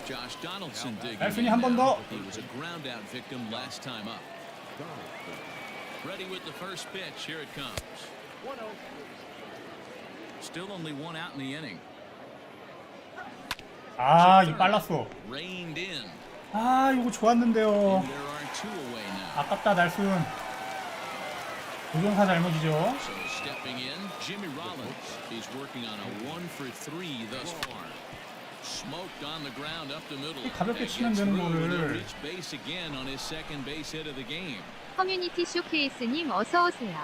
Josh Donaldson digging 넬슨이 in 한 번 now. 더. He was a ground out victim last time up. Ready with the first pitch. Here it comes. Still only one out in the inning. 아, 이 빨랐어. Reined in. 아, 이거 좋았는데요. And there are 2 away now. 아깝다, 날순. 조종사 잘못이죠. So stepping in, Jimmy Rollins. He's working on a 1-for-3 thus far. Smoked on the ground up the middle. 가볍게 That 치면 gets 되는 through, and he'll 거를. reach base again on his second base hit of the game. 커뮤니티 쇼케이스님 어서 오세요.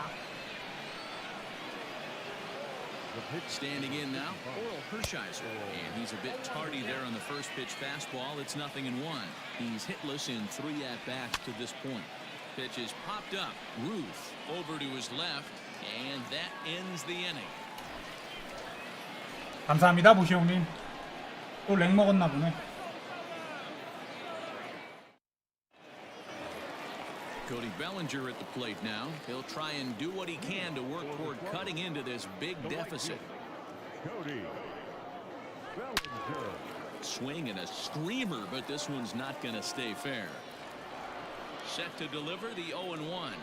Standing in now, Oral Hershiser. And he's a bit tardy there on the first pitch fastball. It's 0-1. He's hitless in 3 at-bats to this point. Pitch is popped up. Ruth over to his left. And that ends the inning. 감사합니다, 보시 형님. 또 렉 먹었나 보네. Cody Bellinger at the plate now. He'll try and do what he can to work toward cutting into this big deficit. Cody Bellinger. Swing and a screamer, but this one's not going to stay fair. Set to deliver the 0-1.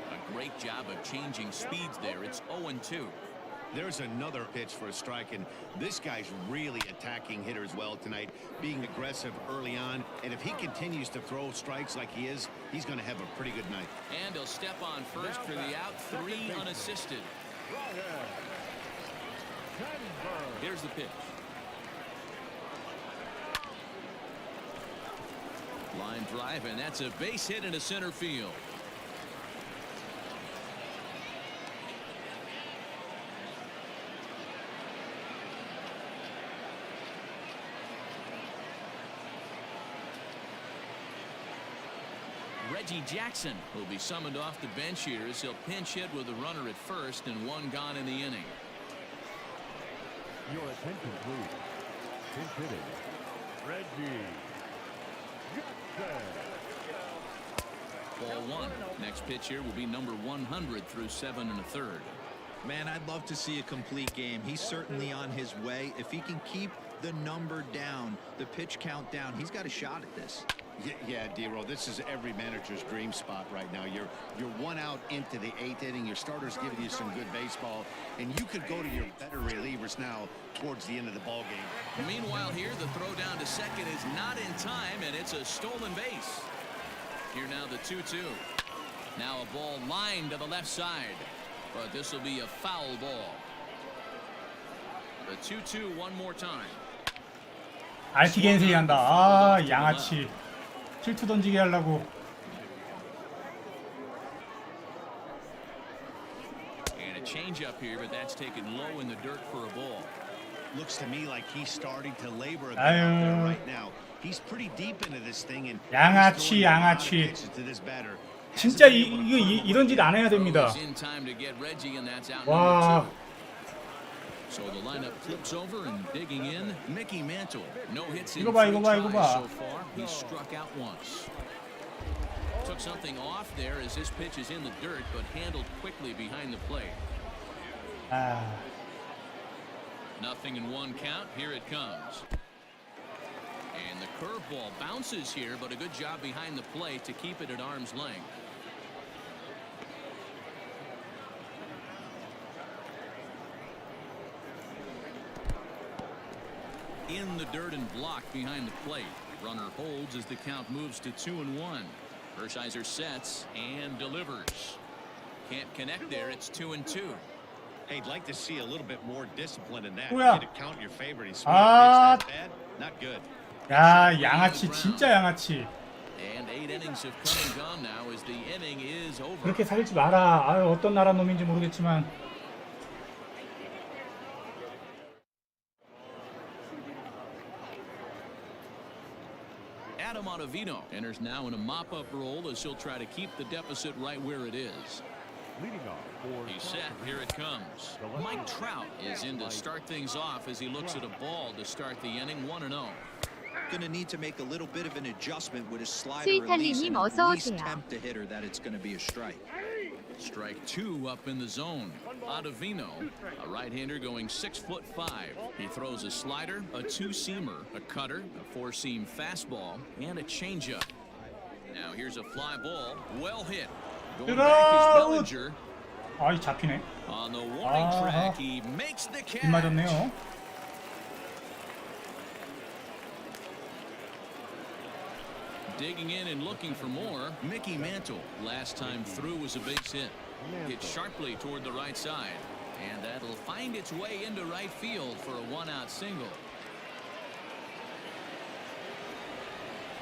A great job of changing speeds there. It's 0-2. There's another pitch for a strike, and this guy's really attacking hitters well tonight, being aggressive early on. And if he continues to throw strikes like he is, he's going to have a pretty good night. And he'll step on first for the out, 3 unassisted. Here's the pitch. Line drive, and that's a base hit into center field. Reggie Jackson will be summoned off the bench here as he'll pinch hit with a runner at first and 1 gone in the inning. Your attention, please. Pinch hitting. Reggie Jackson. Ball 1. Next pitch here will be number 100 through 7 1/3. Man, I'd love to see a complete game. He's certainly on his way. If he can keep the number down, the pitch count down, he's got a shot at this. Yeah, D-Roll, this is every manager's dream spot right now. You're 1 out into the 8th inning. Your starter's giving you some good baseball, and you could go to your better relievers now towards the end of the ball game. Meanwhile here, the throw down to second is not in time, and it's a stolen base. Here now the 2-2. Now a ball lined to the left side, but this will be a foul ball. The 2-2 one more time. RT겐세이 한다. 아, 양아치. 실투 던지게 하려고. And a changeup here, but that's taken low in the dirt for a ball. Looks to me like he's starting to labor a bit out there 아유. right now. He's pretty deep into this thing, and 양아치, he's throwing a lot of 양아치. pitches to this batter. 진짜 이런 짓 안 해야 됩니다. In time to get Reggie, and that's out 와. number 2. So the lineup flips over and digging in. Mickey Mantle, no hits in 이거 봐, 3 이거 봐, 이거 tries 봐. so far. He struck out once. Took something off there as his pitch is in the dirt, but handled quickly behind the plate. 아, Nothing in 1 count. Here it comes. And the curveball bounces here, but a good job behind the plate to keep it at arm's length. In the dirt and blocked behind the plate. Runner holds as the count moves to 2-1. Hershiser sets and delivers. Can't connect there. It's 2-2. Hey, I'd like to see a little bit more discipline in that. 뭐야? Get a count in your favor. He's 아. that bad? Not good. 야, 양아치 진짜 양아치. And 8 innings have come and gone now as the inning is over. 그렇게 살지 마라. 아유, 어떤 나라 놈인지 모르겠지만. Adam Ottavino enters now in a mop-up role as he'll try to keep the deficit right where it is. Leading off for He's set. Here it comes. Mike Trout is in to start things off as he looks at a ball to start the inning 1-0. Going to need to make a little bit of an adjustment with his slider 스위탈리님 release and 어서 at least 오세요. tempt the hitter that it's going to be a strike. Strike 2 up in the zone. Ottavino, a right-hander going 6'5". He throws a slider, a two-seamer, a cutter, a four-seam fastball, and a changeup. Now here's a fly ball, well hit. Going Get back is out! Bellinger. 아이, 잡히네. On the warning 아하. track, he makes the 빗 catch. 맞았네요. Digging in and looking for more, Mickey Mantle. Last time through was a base hit. Hit sharply toward the right side. And that'll find its way into right field for a one-out single.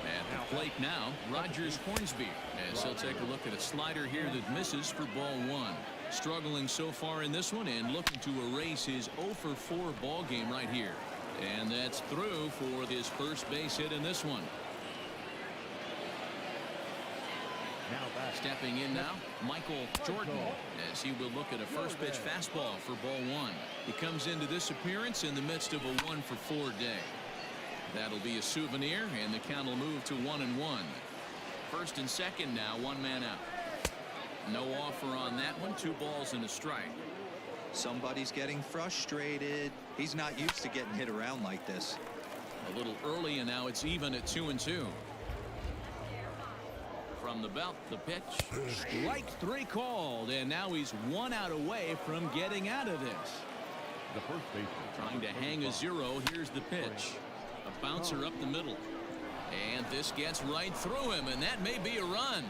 At the plate now, Rogers Hornsby, as he'll take a look at a slider here that misses for ball one. Struggling so far in this one and looking to erase his 0-for-4 ball game right here. And that's through for his first base hit in this one. Stepping in now, Michael Jordan, as he will look at a first pitch fastball for ball one. He comes into this appearance in the midst of a 1-for-4 day. That'll be a souvenir, and the count will move to 1-1. First and second now, one man out. No offer on that one, 2 balls and a strike. Somebody's getting frustrated. He's not used to getting hit around like this. A little early, and now it's even at 2-2. From the belt, the pitch. Strike 3 called, and now he's 1 out away from getting out of this. the first baseman. Trying to hang a 0. Here's the pitch. A bouncer up the middle. And this gets right through him, and that may be a run.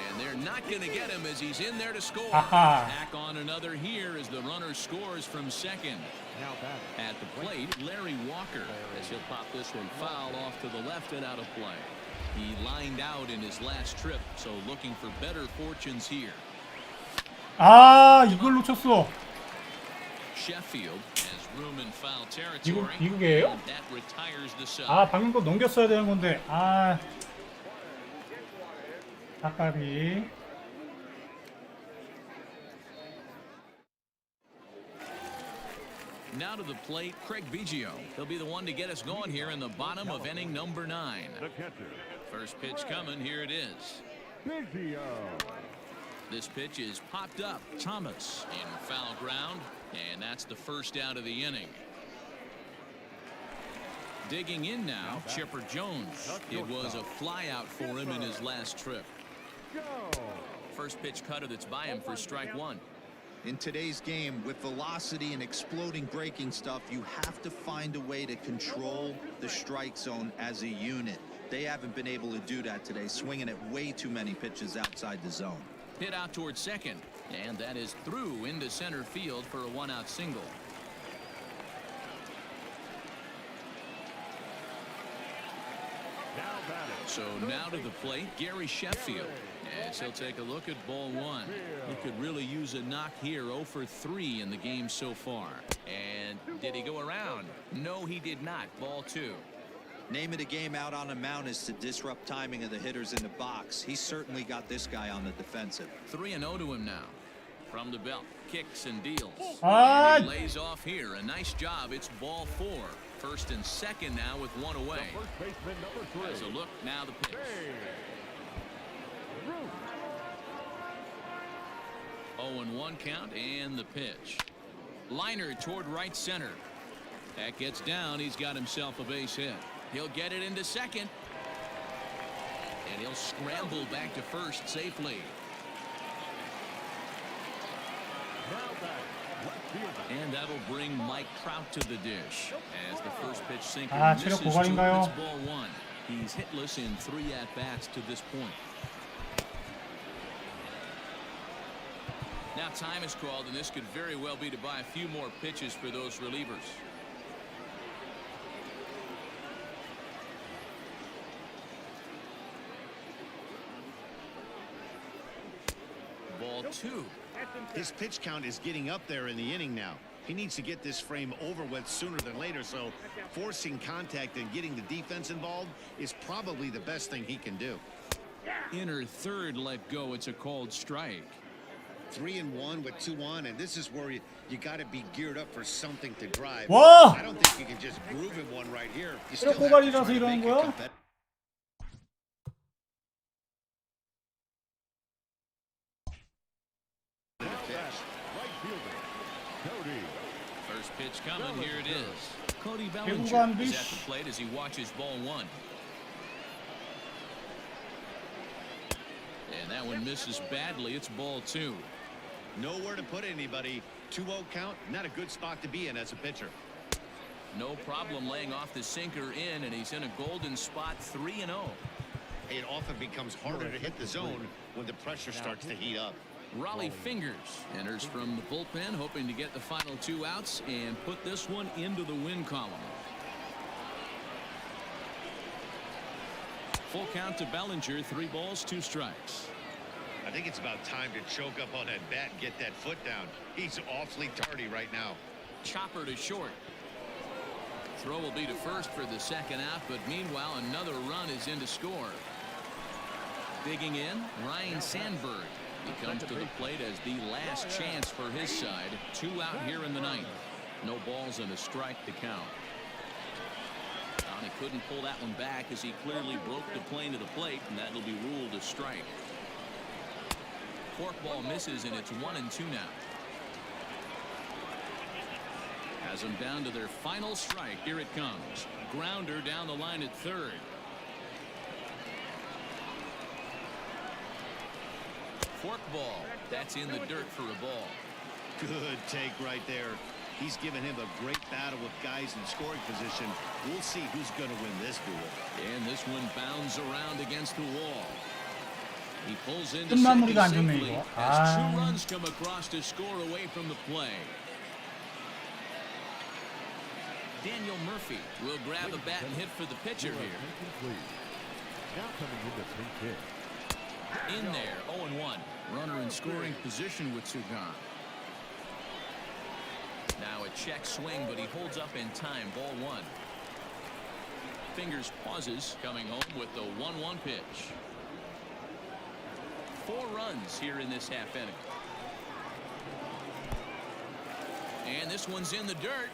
And they're not going to get him as he's in there to score. Aha. Tack on another here as the runner scores from second. Now batting. At the plate, Larry Walker, as he'll pop this one foul off to the left and out of play. He lined out in his last trip, so looking for better fortunes here. 아, 이걸 놓쳤어. Sheffield has room in foul territory. 미국이에요? And that retires the sub. 아, 방금 거 넘겼어야 되는 건데. 아, 아까비. Now to the plate, Craig Biggio. He'll be the one to get us going here in the bottom of inning number 9. The catcher. First pitch coming. Here it is. Biggio. This pitch is popped up. Thomas in foul ground, and that's the first out of the inning. Digging in now, Chipper Jones. It was a flyout for him in his last trip. Go. First pitch cutter that's by him for strike 1. In today's game, with velocity and exploding breaking stuff, you have to find a way to control the strike zone as a unit. They haven't been able to do that today, swinging at way too many pitches outside the zone. Hit out towards second, and that is through into center field for a 1-out single. Now batting. So now to the plate, Gary Sheffield, as he'll take a look at ball 1. He could really use a knock here. 0 for 3 in the game so far. And did he go around? No, he did not. Ball 2. Name of the game out on the mound is to disrupt timing of the hitters in the box. He's certainly got this guy on the defensive. 3-0 to him now. From the belt, kicks and deals. Ah! And he lays off here. A nice job. It's ball 4. First and second now with 1 away. First baseman number 3. As a look, now the pitch. Root. 0-1 count and the pitch. Liner toward right center. That gets down. He's got himself a base hit. He'll get it into second. And he'll scramble back to first safely. Now batting. Left fielder. And that'll bring Mike Trout to the dish. As the first pitch sinker 아, misses 체력 to him, 고갈인가요? it's ball 1. He's hitless in 3 at-bats to this point. Now time is called, and this could very well be to buy a few more pitches for those relievers. ball 2. His pitch count is getting up there in the inning now. He needs to get this frame over with sooner than later, so forcing contact and getting the defense involved is probably the best thing he can do. Inner third let go. It's a called strike. 3-1 with 2 on, and this is where you got to be geared up for something to drive. 와! I don't think you can just groove in one right here. You still 체력 have to try 고갈이라서 to 이러는 make it 거야? competitive. Right fielder, Cody. First pitch coming. Here it is. Cody 배구가 Bellinger 안 돼. is at the plate as he watches ball 1. And that one misses badly. It's ball 2. Nowhere to put anybody. 2-0 count, not a good spot to be in as a pitcher. No problem laying off the sinker in, and he's in a golden spot, 3-0. It often becomes harder to hit the zone when the pressure starts to heat up. Raleigh Fingers enters from the bullpen, hoping to get the final 2 outs and put this one into the win column. Full count to Bellinger, 3 balls, 2 strikes. I think it's about time to choke up on that bat and get that foot down. He's awfully tardy right now. Chopper to short. Throw will be to first for the second out, but meanwhile another run is in to score. Digging in, Ryan Sandberg. He comes to the plate as the last chance for his side. 2 out here in the 9th. No balls and a strike to count. He couldn't pull that one back as he clearly broke the plane to the plate, and that'll be ruled a strike. Forkball misses, and it's 1-2 now. Has them down to their final strike. Here it comes. Grounder down the line at third. Forkball. That's in the dirt for a ball. Good take right there. He's given him a great battle with guys in scoring position. We'll see who's going to win this duel. And this one bounds around against the wall. He pulls into 끝마무리가 안 second 좋네 safely 이거. as 2 아. runs come across to score away from the play. Daniel Murphy will grab a bat and hit for the pitcher here. Now coming in the 10th hit. In there, 0-1. Runner in scoring position with Sugan. Now a check swing, but he holds up in time. Ball 1. Fingers pauses, coming home with the 1-1 pitch. 4 runs here in this half inning. And this one's in the dirt.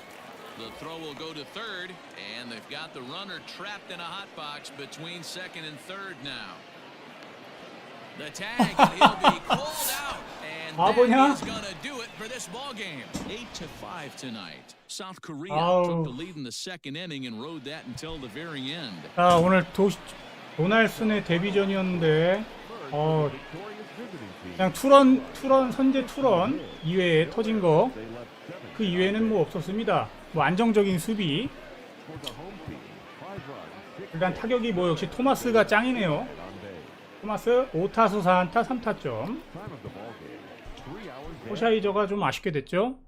The throw will go to third, and they've got the runner trapped in a hot box between second and third now. The tag, and he'll be called out, and that is going to do it for this ball game. 8-5 tonight. South Korea took the lead in the second inning and rode that until the very end. 자, 오늘 도날슨의 데뷔전이었는데 Victorious visiting team. 그냥 투런 선제 투런 이외에 터진 거 그 이외에는 뭐 없었습니다. 뭐 안정적인 수비. For the home team, 5 runs, 6 일단 타격이 뭐 역시 토마스가 짱이네요. on base. 토마스 5타수 4안타 3타점. Time of the ball game, 3 hours. 호샤이저가 좀 아쉽게 됐죠.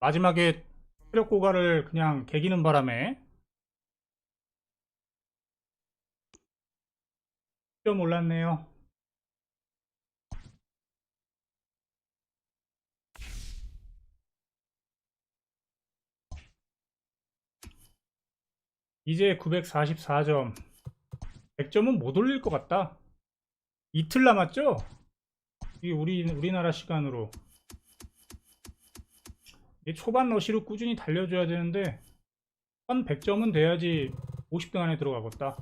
마지막에 체력 고갈을 그냥 개기는 바람에 좀 올랐네요. 이제 944점. 100점은 못 올릴 것 같다. 이틀 남았죠? 이게 우리나라 시간으로. 초반 러시로 꾸준히 달려줘야 되는데 한 100점은 돼야지 50등 안에 들어가겠다.